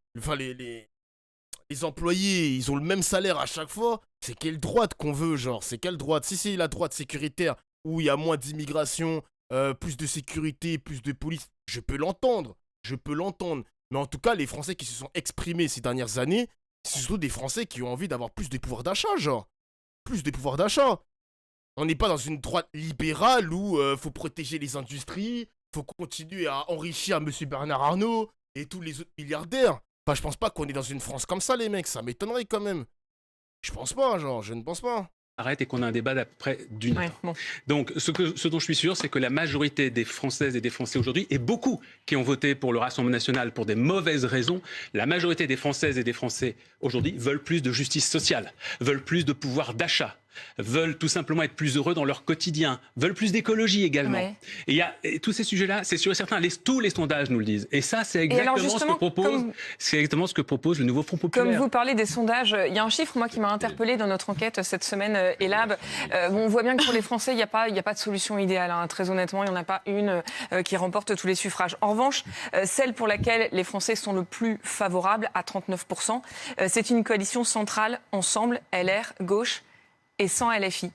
employés, ils ont le même salaire à chaque fois. C'est quelle droite qu'on veut, genre? C'est quelle droite? Si c'est la droite sécuritaire, où il y a moins d'immigration, plus de sécurité, plus de police, je peux l'entendre. Mais en tout cas, les Français qui se sont exprimés ces dernières années, c'est surtout des Français qui ont envie d'avoir plus de pouvoir d'achat, genre. Plus de pouvoir d'achat. On n'est pas dans une droite libérale où faut protéger les industries, faut continuer à enrichir M. Bernard Arnault et tous les autres milliardaires. Enfin, je pense pas qu'on est dans une France comme ça, les mecs. Ça m'étonnerait quand même. Je pense pas, genre, je ne pense pas. Arrête et qu'on a un débat d'à peu près d'une heure. Bon. Donc, ce dont je suis sûr, c'est que la majorité des Françaises et des Français aujourd'hui, et beaucoup qui ont voté pour le Rassemblement national pour des mauvaises raisons, la majorité des Françaises et des Français aujourd'hui veulent plus de justice sociale, veulent plus de pouvoir d'achat, veulent tout simplement être plus heureux dans leur quotidien, veulent plus d'écologie également. Ouais. Et tous ces sujets-là, c'est sûr et certain, tous les sondages nous le disent. Et ça, c'est exactement ce que propose le nouveau Front populaire. Comme vous parlez des sondages, il y a un chiffre moi qui m'a interpellé dans notre enquête cette semaine, Elab. On voit bien que pour les Français, il n'y a pas de solution idéale. Hein. Très honnêtement, il n'y en a pas une qui remporte tous les suffrages. En revanche, celle pour laquelle les Français sont le plus favorables, à 39%, c'est une coalition centrale, ensemble, LR, gauche, et sans LFI.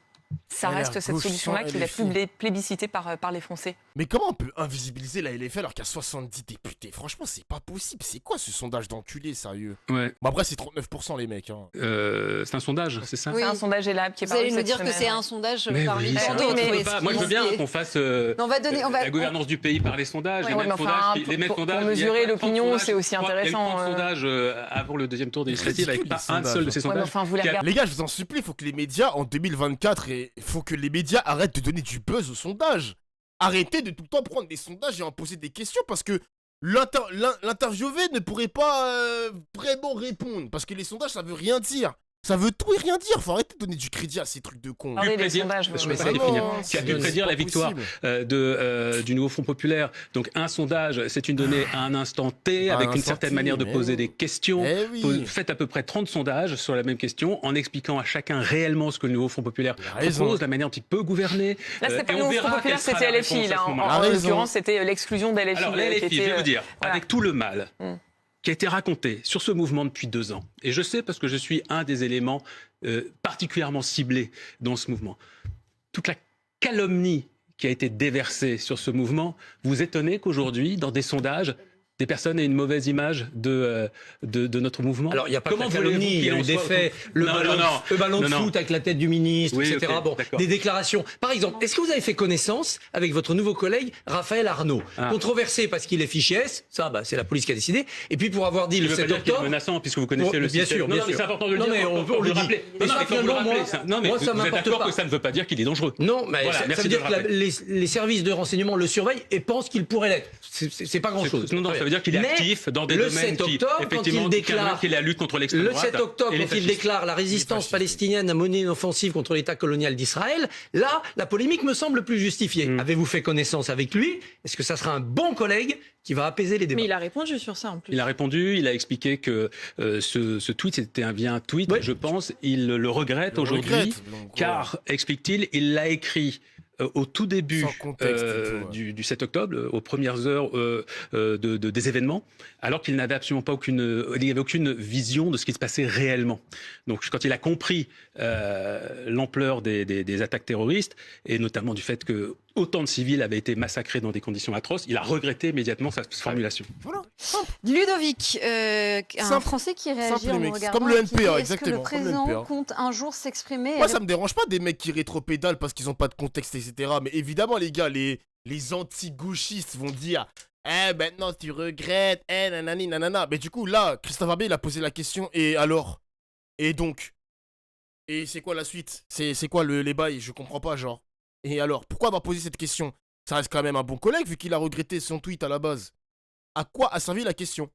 Ça reste cette solution-là qui est la plus plébiscitée par les Français. Mais comment on peut invisibiliser la LFI alors qu'il y a 70 députés? Franchement, c'est pas possible. C'est quoi ce sondage d'enculé, sérieux? Ouais. Bon, après, c'est 39% les mecs. Hein. C'est un sondage, c'est ça? Oui. C'est un sondage Elab qui est paru. Vous allez nous dire que c'est un sondage parmi tant d'autres. Moi, je veux bien qu'on fasse la gouvernance du pays par les sondages. Pour mesurer l'opinion, c'est aussi intéressant. Il y a eu 30 sondages avant le deuxième tour des législatives avec pas un seul de ces sondages. Les gars, je vous en supplie, il faut que les médias, en 2024, il faut que les médias arrêtent de donner du buzz aux sondages. Arrêtez de tout le temps prendre des sondages et en poser des questions parce que l'interviewé ne pourrait pas vraiment répondre. Parce que les sondages, ça veut rien dire. Ça veut tout et rien dire. Faut arrêter de donner du crédit à ces trucs de cons. Qui a pu prédire la victoire du nouveau Front populaire. Donc un sondage, c'est une donnée à un instant T, avec une certaine manière de poser des questions. Faites à peu près 30 sondages sur la même question, en expliquant à chacun réellement ce que le nouveau Front populaire propose, la manière dont il peut gouverner. Là, c'est pas le nouveau Front populaire, c'était LFI. En l'occurrence, c'était l'exclusion d'LFI. Alors LFI, je vais vous dire, avec tout le mal qui a été raconté sur ce mouvement depuis 2 ans. Et je sais parce que je suis un des éléments particulièrement ciblés dans ce mouvement. Toute la calomnie qui a été déversée sur ce mouvement, vous étonnez qu'aujourd'hui, dans des sondages, des personnes aient une mauvaise image de notre mouvement? Alors, il n'y a pas de calomnie, il y a eu des faits, le ballon de foot avec la tête du ministre, etc. Des déclarations. Par exemple, est-ce que vous avez fait connaissance avec votre nouveau collègue, Raphaël Arnault, controversé parce qu'il est fichier S, ça, c'est la police qui a décidé, et puis pour avoir dit le 7 octobre... menaçant, puisque vous connaissez le système. Bien sûr. C'est important de le dire. Non, mais on le rappeler. Moi, ça m'importe pas. Vous êtes d'accord que ça ne veut pas dire qu'il est dangereux? Non, mais ça veut dire que les services de renseignement le surveillent et pensent qu'il pourrait l'être. C'est pas grand-chose. Non, ça veut dire qu'il est actif dans des domaines qui, effectivement, qui est la lutte contre l'extrême droite. Le 7 octobre, quand il déclare la résistance palestinienne a mené une offensive contre l'État colonial d'Israël, là, la polémique me semble plus justifiée. Avez-vous fait connaissance avec lui? Est-ce que ça sera un bon collègue qui va apaiser les débats? Mais il a répondu sur ça, en plus. Il a répondu, il a expliqué que ce tweet, c'était bien un tweet, je pense. Il le regrette aujourd'hui, car, explique-t-il, il l'a écrit au tout début du 7 octobre, aux premières heures des événements, alors qu'il n'avait absolument pas aucune vision de ce qui se passait réellement. Donc quand il a compris l'ampleur des attaques terroristes, et notamment du fait que autant de civils avaient été massacrés dans des conditions atroces, il a regretté immédiatement sa formulation. Voilà. Ludovic, un Français qui réagit en nous regardant, comme le NPA, est-ce que le président compte un jour s'exprimer? Moi, ça me dérange pas des mecs qui rétropédalent parce qu'ils ont pas de contexte, etc. Mais évidemment, les gars, les anti-gauchistes vont dire maintenant tu regrettes, nanani, nanana. Mais du coup, là, Christophe Arbet, il a posé la question, et alors? Et donc? Et c'est quoi la suite? C'est quoi les bails? Je comprends pas, genre. Et alors, pourquoi avoir posé cette question? Ça reste quand même un bon collègue, vu qu'il a regretté son tweet à la base. À quoi a servi la question?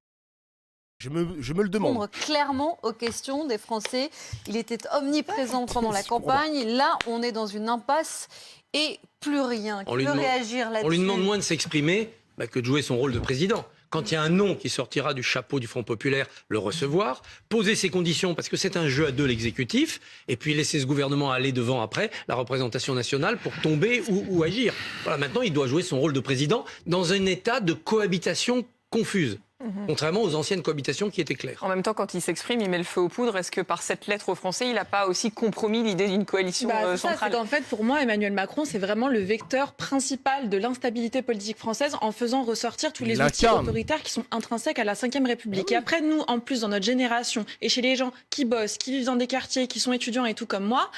Je me le demande. Répondre clairement aux questions des Français. Il était omniprésent pendant la campagne. Là, on est dans une impasse et plus rien. Qui peut réagir là-dessus? On lui demande moins de s'exprimer que de jouer son rôle de président. quand il y a un nom qui sortira du chapeau du Front populaire, le recevoir, poser ses conditions, parce que c'est un jeu à deux, l'exécutif, et puis laisser ce gouvernement aller devant après la représentation nationale pour tomber ou agir. Voilà, maintenant, il doit jouer son rôle de président dans un état de cohabitation confuse. Contrairement aux anciennes cohabitations qui étaient claires. En même temps, quand il s'exprime, il met le feu aux poudres. Est-ce que par cette lettre aux Français, il n'a pas aussi compromis l'idée d'une coalition centrale ? En fait, pour moi, Emmanuel Macron, c'est vraiment le vecteur principal de l'instabilité politique française en faisant ressortir tous les outils autoritaires qui sont intrinsèques à la Ve République. Et après, nous, en plus, dans notre génération, et chez les gens qui bossent, qui vivent dans des quartiers, qui sont étudiants et tout comme moi,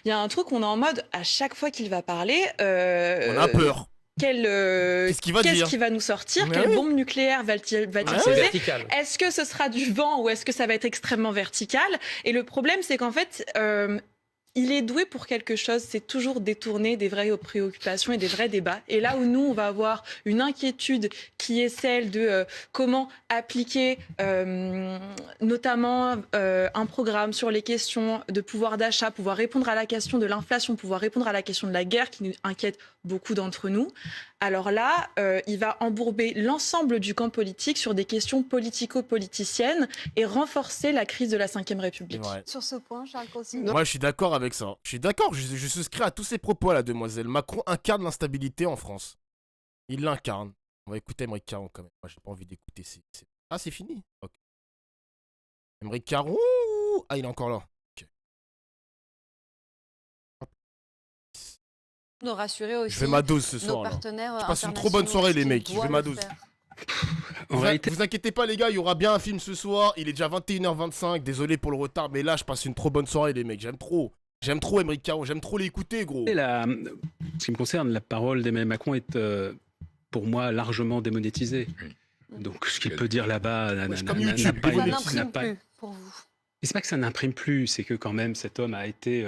il y a un truc où on est en mode, à chaque fois qu'il va parler... on a peur. Qu'est-ce qu'il va nous sortir? Quelle bombe nucléaire va-t-il poser? Est-ce que ce sera du vent ou est-ce que ça va être extrêmement vertical? Et le problème, c'est qu'en fait, il est doué pour quelque chose, c'est toujours détourner des vraies préoccupations et des vrais débats. Et là où nous, on va avoir une inquiétude qui est celle de comment appliquer notamment un programme sur les questions de pouvoir d'achat, pouvoir répondre à la question de l'inflation, pouvoir répondre à la question de la guerre qui nous inquiète beaucoup d'entre nous. Alors là, il va embourber l'ensemble du camp politique sur des questions politico-politiciennes et renforcer la crise de la Ve République. Sur ce point, Charles Consigny. Moi, je suis d'accord avec ça. Je suis d'accord, je souscris à tous ces propos à la demoiselle. Macron incarne l'instabilité en France. Il l'incarne. On va écouter Aymeric Caron quand même. Moi, j'ai pas envie d'écouter. Ah, c'est fini. Ok. Aymeric Caron. Ah, il est encore là. De rassurer aussi je fais ma dose ce soir, partenaires. Je passe une trop bonne soirée, les mecs. Je fais ma dose. Vous inquiétez pas, les gars, il y aura bien un film ce soir. Il est déjà 21h25. Désolé pour le retard, mais là, je passe une trop bonne soirée, les mecs. J'aime trop Aymeric Caron. J'aime trop l'écouter, gros. Ce qui me concerne, la parole d'Emmanuel Macron est, pour moi, largement démonétisée. Donc, ce qu'il peut dire là-bas n'a pas plus pour vous. Et c'est pas que ça n'imprime plus, c'est que quand même, cet homme a été...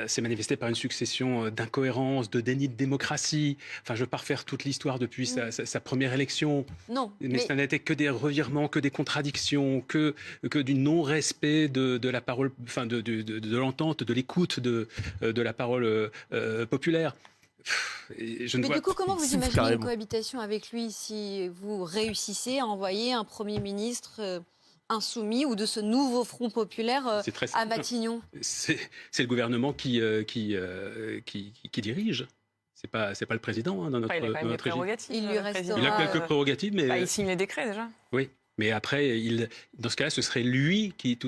s'est manifesté par une succession d'incohérences, de déni de démocratie. Enfin, je ne veux pas refaire toute l'histoire depuis sa première élection. Non. Mais ça n'était que des revirements, que des contradictions, que du non-respect de la parole, enfin de l'entente, de l'écoute de la parole populaire. Mais du coup, comment vous imaginez une cohabitation avec lui si vous réussissez à envoyer un Premier ministre insoumis ou de ce nouveau Front populaire à Matignon? C'est le gouvernement qui dirige. C'est pas le président dans notre régime. Il a quelques prérogatives, mais il signe les décrets déjà. Oui. Mais après, dans ce cas-là, ce serait lui qui,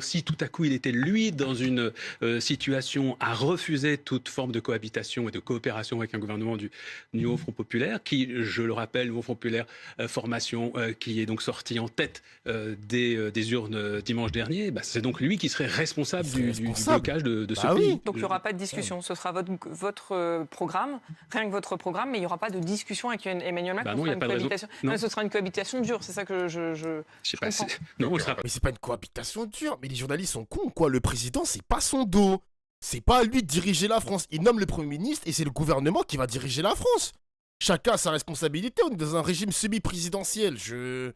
si tout à coup il était lui dans une situation à refuser toute forme de cohabitation et de coopération avec un gouvernement du nouveau Front populaire, qui, je le rappelle, le nouveau Front populaire formation, qui est donc sorti en tête des urnes dimanche dernier, c'est donc lui qui serait responsable du blocage de ce pays. Donc il n'y aura pas de discussion, ce sera votre programme, rien que votre programme, mais il n'y aura pas de discussion avec Emmanuel Macron. Non, il n'y a pas de raison. Non, ce sera une cohabitation dure, c'est ça que je sais pas. Mais c'est pas une cohabitation dure. Mais les journalistes sont cons, quoi. Le président, c'est pas son dos. C'est pas à lui de diriger la France. Il nomme le Premier ministre et c'est le gouvernement qui va diriger la France. Chacun a sa responsabilité. On est dans un régime semi-présidentiel. Je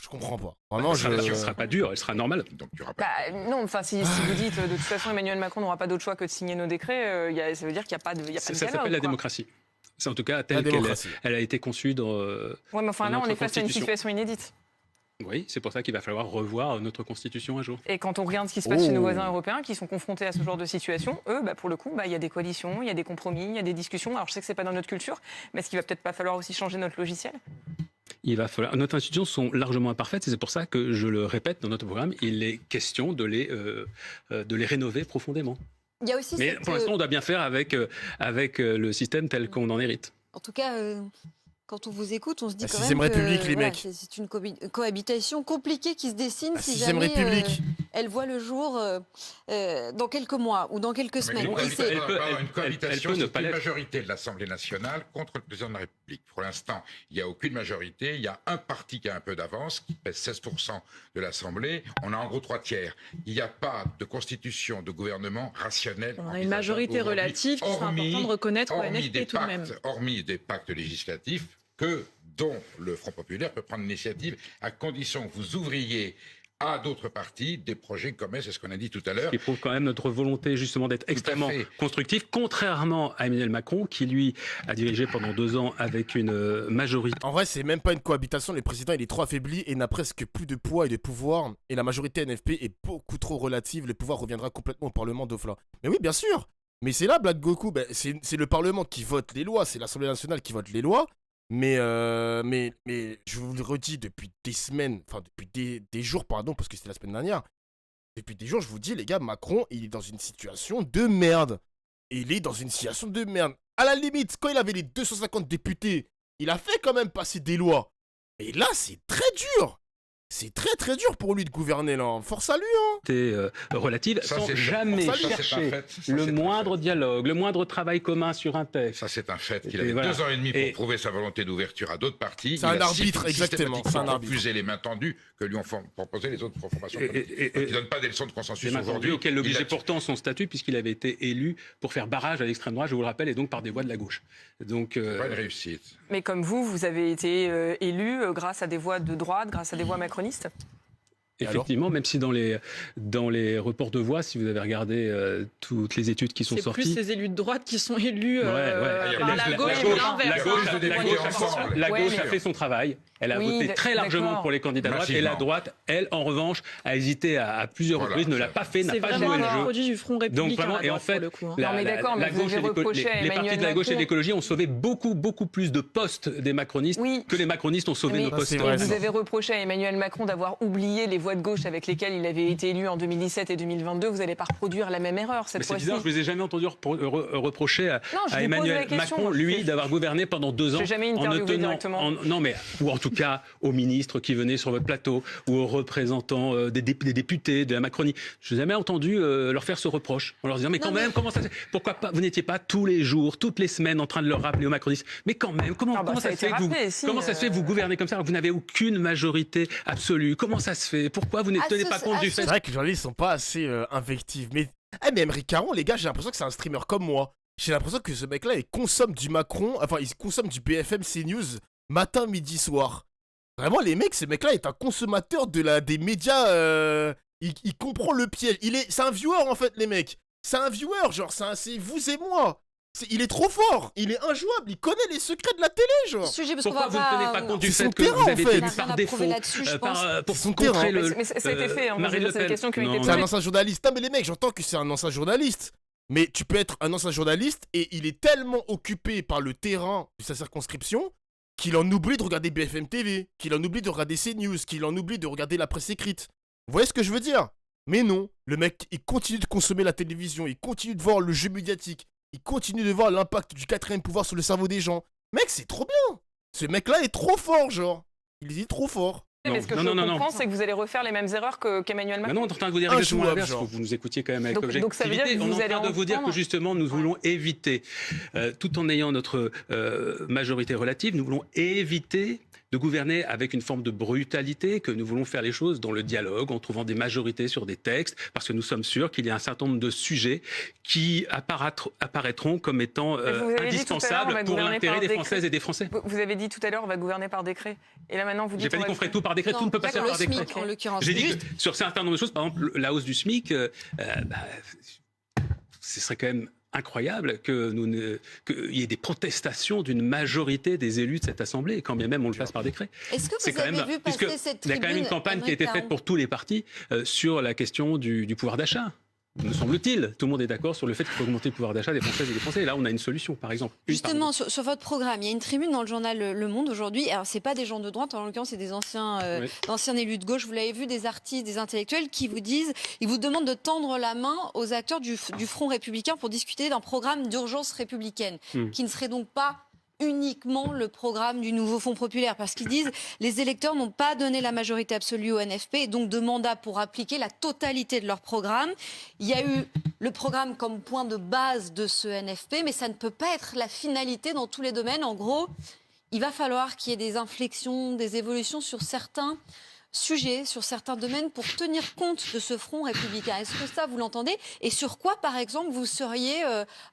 comprends pas. Vraiment, elle ne sera pas dure, elle sera normale. Donc, il y aura pas... non, enfin, si vous dites de toute façon Emmanuel Macron n'aura pas d'autre choix que de signer nos décrets, ça veut dire qu'il n'y a pas de dialogue. Ça s'appelle la démocratie. C'est en tout cas telle qu'elle a été conçue dans. Oui, mais enfin là, on est face à une situation inédite. Oui, c'est pour ça qu'il va falloir revoir notre constitution un jour. Et quand on regarde ce qui se passe chez nos voisins européens qui sont confrontés à ce genre de situation, eux, pour le coup, il y a des coalitions, il y a des compromis, il y a des discussions. Alors je sais que c'est pas dans notre culture, mais est-ce qu'il va peut-être pas falloir aussi changer notre logiciel ? Il va falloir. Nos institutions sont largement imparfaites, et c'est pour ça que je le répète dans notre programme, il est question de les rénover profondément. Il y a aussi mais pour l'instant, on doit bien faire avec le système tel qu'on en hérite. En tout cas, quand on vous écoute, on se dit quand même que les mecs. C'est une cohabitation compliquée qui se dessine si jamais elle voit le jour dans quelques mois ou dans quelques semaines. Elle peut avoir une cohabitation, c'est une majorité de l'Assemblée nationale contre le président de la République. Pour l'instant, il n'y a aucune majorité. Il y a un parti qui a un peu d'avance, qui pèse 16% de l'Assemblée. On a en gros 3/3. Il n'y a pas de constitution de gouvernement rationnel. On a une majorité relative qui sera important de reconnaître au NFP tout de même. Hormis des pactes législatifs dont le Front populaire peut prendre l'initiative, à condition que vous ouvriez à d'autres partis des projets communs, c'est ce qu'on a dit tout à l'heure. Ce qui prouve quand même notre volonté justement d'être extrêmement constructif, contrairement à Emmanuel Macron, qui lui a dirigé pendant 2 ans avec une majorité. En vrai, c'est même pas une cohabitation, le président il est trop affaibli et n'a presque plus de poids et de pouvoir, et la majorité NFP est beaucoup trop relative, le pouvoir reviendra complètement au Parlement d'Ofla. Mais oui, bien sûr, mais c'est là, Black Goku, c'est le Parlement qui vote les lois, c'est l'Assemblée nationale qui vote les lois. Mais je vous le redis depuis des semaines, enfin depuis des jours, pardon, parce que c'était la semaine dernière. Depuis des jours, je vous dis, les gars, Macron, il est dans une situation de merde. Il est dans une situation de merde. À la limite, quand il avait les 250 députés, il a fait quand même passer des lois. Et là, c'est très dur. C'est très très dur pour lui de gouverner là. Force à lui hein. Relative sans jamais chercher le moindre dialogue, le moindre travail commun sur un texte. Ça c'est un fait qu'il avait 2 ans et demi pour prouver sa volonté d'ouverture à d'autres partis. C'est un arbitre exactement. C'est un arbitre. Refusé les mains tendues que lui ont proposé les autres formations. Il ne donne pas des leçons de consensus aujourd'hui. Auquel l'obligeait pourtant son statut puisqu'il avait été élu pour faire barrage à l'extrême droite, je vous le rappelle, et donc par des voix de la gauche. Donc pas une réussite. Mais comme vous avez été élu grâce à des voix de droite, grâce à des voix macronistes. Effectivement, même si dans les reports de voix, si vous avez regardé toutes les études qui sont sorties... C'est plus ces élus de droite qui sont élus par la gauche et l'inverse. La gauche a fait son travail. Elle a voté très largement pour les candidats de droite. Et la droite, elle, en revanche, a hésité à plusieurs reprises, ne l'a pas fait, n'a pas joué le jeu. C'est vraiment un produit du Front républicain. Donc vraiment, et en fait, les partis de la gauche et de l'écologie ont sauvé beaucoup plus de postes des macronistes que les macronistes ont sauvé nos postes. Vous avez reproché à Emmanuel Macron d'avoir oublié les voix de gauche avec lesquelles il avait été élu en 2017 et 2022. Vous n'allez pas reproduire la même erreur cette fois-ci. C'est bizarre, je ne les ai jamais entendus reprocher à Emmanuel Macron, lui, d'avoir gouverné pendant 2 ans. Je n'ai jamais interviewé directement. Non, mais ou en tout cas aux ministres qui venaient sur votre plateau ou aux représentants des députés de la Macronie. Je n'ai jamais entendu leur faire ce reproche en leur disant mais quand même, comment ça se fait ? Pourquoi pas vous n'étiez pas tous les jours, toutes les semaines en train de leur rappeler aux macronistes mais quand même, comment ça se fait que vous gouvernez comme ça alors que vous n'avez aucune majorité absolue ? Comment ça se fait ? Pourquoi vous ne tenez pas compte du fait ? C'est vrai que les journalistes sont pas assez invectives. Mais Emric Caron, les gars, j'ai l'impression que c'est un streamer comme moi. J'ai l'impression que ce mec-là, il consomme du Macron, enfin il consomme du BFM CNews matin, midi, soir. Vraiment, les mecs, ce mec-là est un consommateur des médias. Il comprend le piège. C'est un viewer, en fait, les mecs. C'est un viewer, genre, c'est vous et moi. Il est trop fort. Il est injouable. Il connaît les secrets de la télé, genre. Pourquoi vous ne tenez pas compte du fait que vous avez été élu par défaut pour contrer le... Mais ça a été fait, Marine Le Pen. C'est un ancien journaliste. Non, mais les mecs, j'entends que c'est un ancien journaliste. Mais tu peux être un ancien journaliste et il est tellement occupé par le terrain de sa circonscription qu'il en oublie de regarder BFM TV, qu'il en oublie de regarder CNews, qu'il en oublie de regarder la presse écrite. Vous voyez ce que je veux dire ? Mais non, le mec, il continue de consommer la télévision, il continue de voir le jeu médiatique, il continue de voir l'impact du 4e pouvoir sur le cerveau des gens. Mec, c'est trop bien. Ce mec-là est trop fort, genre. Il est trop fort. Mais ce que je comprends, c'est que vous allez refaire les mêmes erreurs qu'Emmanuel Macron. Non, on est en train de vous dire exactement l'inverse. Vous nous écoutiez quand même avec objectivité. Donc ça veut dire que on est en train de vous dire que justement, nous voulons éviter, tout en ayant notre majorité relative, nous voulons éviter de gouverner avec une forme de brutalité, que nous voulons faire les choses dans le dialogue, en trouvant des majorités sur des textes, parce que nous sommes sûrs qu'il y a un certain nombre de sujets qui apparaîtront comme étant indispensables pour l'intérêt des Françaises et des Français. Vous avez dit tout à l'heure, on va gouverner par décret. Et là maintenant, vous dites... J'ai pas dit qu'on ferait tout par décret, tout ne peut pas se faire par décret. J'ai dit que sur un certain nombre de choses, par exemple la hausse du SMIC, ce serait quand même incroyable qu'il y ait des protestations d'une majorité des élus de cette Assemblée, quand bien même on le fasse par décret. Est-ce que vous avez vu passer cette tribune ? Il y a quand même une campagne qui a été faite pour tous les partis sur la question du pouvoir d'achat. Me semble-t-il, tout le monde est d'accord sur le fait qu'il faut augmenter le pouvoir d'achat des Françaises et des Français. Et là, on a une solution, par exemple. Justement, sur votre programme, il y a une tribune dans le journal Le Monde aujourd'hui. Alors, c'est pas des gens de droite, en l'occurrence, c'est des anciens élus de gauche. Vous l'avez vu, des artistes, des intellectuels qui vous disent, ils vous demandent de tendre la main aux acteurs du Front républicain pour discuter d'un programme d'urgence républicaine, qui ne serait donc pas uniquement le programme du nouveau Front populaire, parce qu'ils disent les électeurs n'ont pas donné la majorité absolue au NFP et donc de mandat pour appliquer la totalité de leur programme. Il y a eu le programme comme point de base de ce NFP, mais ça ne peut pas être la finalité dans tous les domaines. En gros, il va falloir qu'il y ait des inflexions, des évolutions sur certains sujets, sur certains domaines pour tenir compte de ce front républicain. Est-ce que ça, vous l'entendez? Et sur quoi, par exemple, vous seriez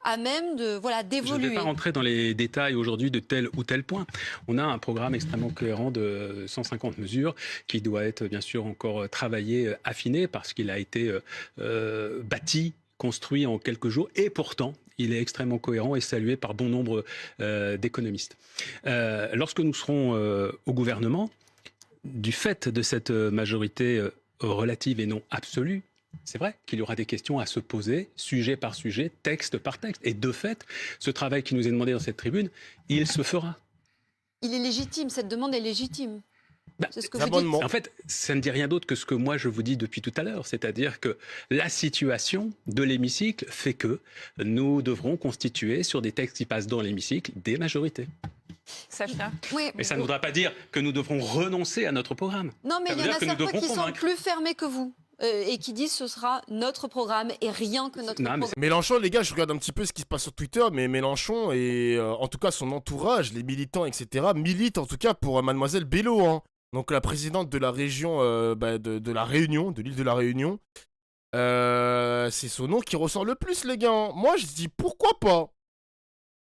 à même d'évoluer? Je ne vais pas rentrer dans les détails aujourd'hui de tel ou tel point. On a un programme extrêmement cohérent de 150 mesures qui doit être bien sûr encore travaillé, affiné, parce qu'il a été bâti, construit en quelques jours, et pourtant, il est extrêmement cohérent et salué par bon nombre d'économistes. Lorsque nous serons au gouvernement, du fait de cette majorité relative et non absolue, c'est vrai qu'il y aura des questions à se poser, sujet par sujet, texte par texte. Et de fait, ce travail qui nous est demandé dans cette tribune, il se fera. Il est légitime, cette demande est légitime. C'est ce que vous dites. En fait, ça ne dit rien d'autre que ce que moi je vous dis depuis tout à l'heure, c'est-à-dire que la situation de l'hémicycle fait que nous devrons constituer sur des textes qui passent dans l'hémicycle des majorités. Oui, mais ça ne voudra pas dire que nous devrons renoncer à notre programme. Non, mais il y en a certains qui sont plus fermés que vous. Et qui disent ce sera notre programme et rien que notre programme. Mélenchon, les gars, je regarde un petit peu ce qui se passe sur Twitter, mais Mélenchon et en tout cas son entourage, les militants, etc., militent en tout cas pour Mademoiselle Bello, hein. Donc la présidente de la région de la Réunion, de l'île de la Réunion. C'est son nom qui ressort le plus, les gars. Moi, je dis pourquoi pas.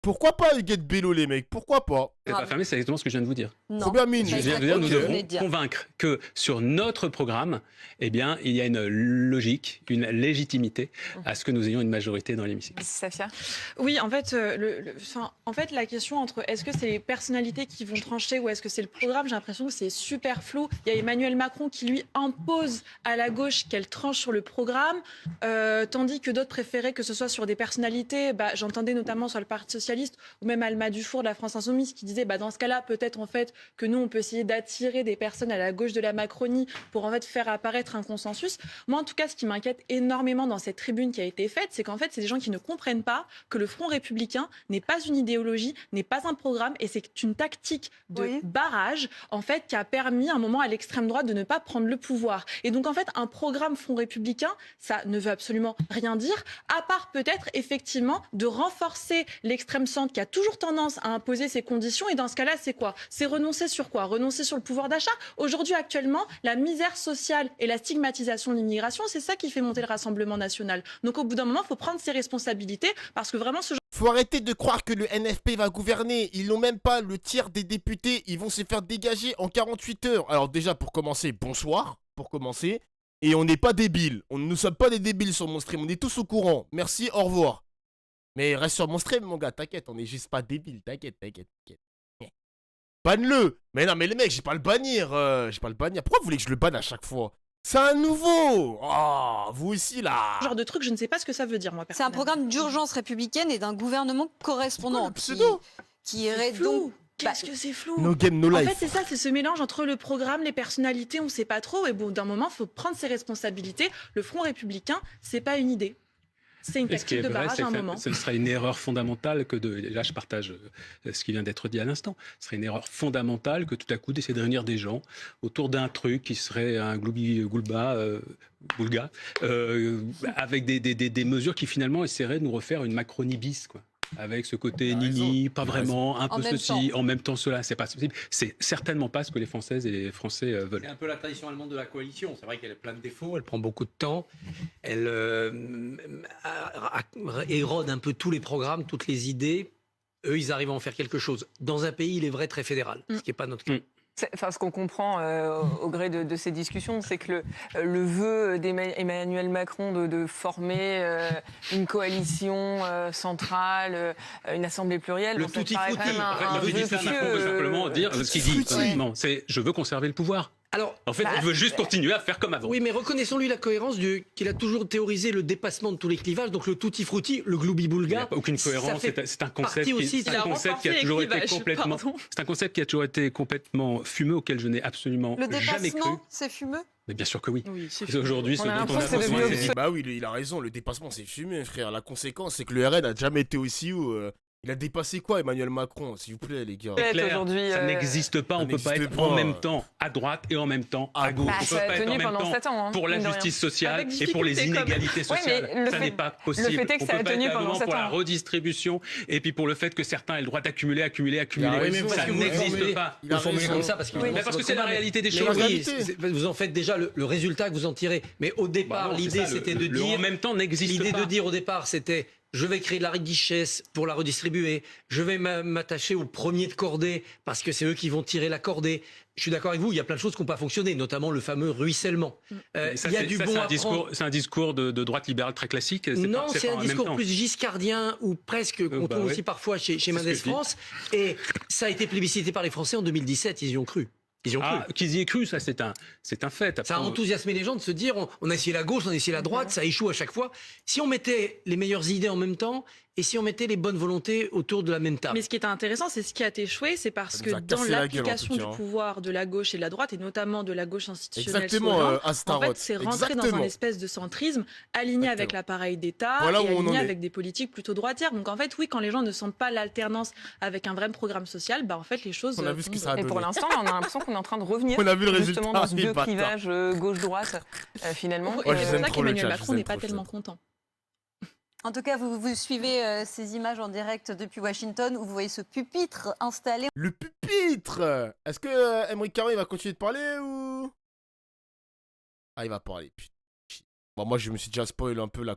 Pourquoi pas Huguette Bello, les mecs? Pourquoi pas? C'est pas fermé, c'est exactement ce que je viens de vous dire. Non. Je viens de dire, nous devons convaincre que sur notre programme, eh bien, il y a une logique, une légitimité à ce que nous ayons une majorité dans l'hémicycle. Safia? Oui, en fait, la question entre est-ce que c'est les personnalités qui vont trancher ou est-ce que c'est le programme, j'ai l'impression que c'est super flou. Il y a Emmanuel Macron qui lui impose à la gauche qu'elle tranche sur le programme, tandis que d'autres préféraient que ce soit sur des personnalités. J'entendais notamment sur le Parti socialiste ou même Alma Dufour de la France Insoumise qui disait dans ce cas-là, peut-être en fait que nous, on peut essayer d'attirer des personnes à la gauche de la Macronie pour en fait faire apparaître un consensus. Moi, en tout cas, ce qui m'inquiète énormément dans cette tribune qui a été faite, c'est qu'en fait, c'est des gens qui ne comprennent pas que le Front républicain n'est pas une idéologie, n'est pas un programme, et c'est une tactique de barrage, en fait, qui a permis à un moment à l'extrême droite de ne pas prendre le pouvoir. Et donc, en fait, un programme Front républicain, ça ne veut absolument rien dire, à part peut-être, effectivement, de renforcer l'extrême centre qui a toujours tendance à imposer ses conditions. Et dans ce cas-là, c'est quoi? C'est renoncer sur quoi? Renoncer sur le pouvoir d'achat? Aujourd'hui, actuellement, la misère sociale et la stigmatisation de l'immigration, c'est ça qui fait monter le Rassemblement national. Donc au bout d'un moment, il faut prendre ses responsabilités parce que vraiment ce genre... Faut arrêter de croire que le NFP va gouverner. Ils n'ont même pas le tiers des députés. Ils vont se faire dégager en 48 heures. Alors déjà, pour commencer, bonsoir. Pour commencer. Et on n'est pas débiles. Nous ne sommes pas des débiles sur mon stream. On est tous au courant. Merci, au revoir. Mais reste sur mon stream, mon gars. T'inquiète, on n'est juste pas débiles. T'inquiète. Banne-le. Mais non, mais les mecs, j'ai pas le bannir. Pourquoi vous voulez que je le banne à chaque fois? C'est un nouveau. Oh, vous aussi, là. Genre de truc, je ne sais pas ce que ça veut dire, moi, personnellement. C'est un programme d'urgence républicaine et d'un gouvernement correspondant. Qui irait donc... Qu'est-ce que c'est flou? No game, no life. En fait, c'est ça, c'est ce mélange entre le programme, les personnalités, on ne sait pas trop. Et bon, d'un moment, il faut prendre ses responsabilités. Le Front républicain, c'est pas une idée. C'est une tactique de barrage à un moment. Ce serait une erreur fondamentale que de... Là, je partage ce qui vient d'être dit à l'instant. Ce serait une erreur fondamentale que tout à coup d'essayer de réunir des gens autour d'un truc qui serait un boulga, avec des mesures qui finalement essaieraient de nous refaire une Macronie bis, quoi. Avec ce côté nini, pas vraiment, un peu ceci, en même temps cela, c'est pas possible. C'est certainement pas ce que les Françaises et les Français veulent. C'est un peu la tradition allemande de la coalition. C'est vrai qu'elle a plein de défauts, elle prend beaucoup de temps, elle érode un peu tous les programmes, toutes les idées. Eux, ils arrivent à en faire quelque chose. Dans un pays, il est vrai, très fédéral, ce qui n'est pas notre cas. Enfin, ce qu'on comprend au gré de ces discussions, c'est que le vœu d'Emmanuel Macron de former une coalition centrale, une assemblée plurielle, le tutti frutti. Le vœu d'Emmanuel Macron veut simplement dire ce qu'il dit. C'est je veux conserver le pouvoir. Alors, en fait, on veut juste continuer à faire comme avant. Oui, mais reconnaissons-lui la cohérence qu'il a toujours théorisé le dépassement de tous les clivages, donc le tutti frutti, le gloubi-boulga. Il n'y a pas aucune cohérence, c'est un concept qui a toujours été complètement... C'est un concept qui a toujours été complètement fumeux, auquel je n'ai absolument jamais cru. Le dépassement, c'est fumeux? Mais bien sûr que oui. Aujourd'hui, ce dont on a besoin, c'est... Bah oui, il a raison, le dépassement, c'est fumé, frère. La conséquence, c'est que le RN n'a jamais été aussi haut. Il a dépassé quoi, Emmanuel Macron, s'il vous plaît, les gars? Claire, ça n'existe pas. On ne peut pas être en même temps à droite et en même temps à gauche. On ne peut pas être en même temps pour la justice sociale et pour les inégalités sociales. Ça n'est pas possible. Le fait est que ça a tenu pendant 7 ans. Pour la redistribution et puis pour le fait que certains aient le droit d'accumuler. Ça n'existe pas. Vous formulez comme ça parce que c'est la réalité des choses. Vous en faites déjà le résultat que vous en tirez. Mais au départ, l'idée c'était de dire. En même temps n'existe pas. L'idée de dire au départ, c'était. Je vais créer de la richesse pour la redistribuer. Je vais m'attacher aux premiers de cordée parce que c'est eux qui vont tirer la cordée. Je suis d'accord avec vous, il y a plein de choses qui n'ont pas fonctionné, notamment le fameux ruissellement. C'est un discours de droite libérale très classique. Non, c'est un discours plus giscardien ou presque qu'on trouve aussi parfois chez Mendès France. Et ça a été plébiscité par les Français en 2017, ils y ont cru. Qu'ils y aient cru, ça c'est un fait. Après, ça a enthousiasmé les gens de se dire on a essayé la gauche, on a essayé la droite, ça échoue à chaque fois. Si on mettait les meilleures idées en même temps et si on mettait les bonnes volontés autour de la même table. Mais ce qui est intéressant, c'est ce qui a échoué, c'est parce que dans l'application du pouvoir de la gauche et de la droite, et notamment de la gauche institutionnelle, en fait, c'est rentré dans un espèce de centrisme aligné avec l'appareil d'État et aligné avec des politiques plutôt droitières. Donc en fait, oui, quand les gens ne sentent pas l'alternance avec un vrai programme social, en fait, les choses... On a vu ce que ça a donné. Et pour l'instant, on a l'impression qu'on est en train de revenir justement dans ce vieux clivage gauche-droite, finalement. Et c'est pour ça qu'Emmanuel Macron n'est pas tellement content. En tout cas, vous suivez ces images en direct depuis Washington où vous voyez ce pupitre installé. Le pupitre! Est-ce que Aymeric Caron va continuer de parler ou... Ah, il va parler. Bon, moi, je me suis déjà spoil un peu la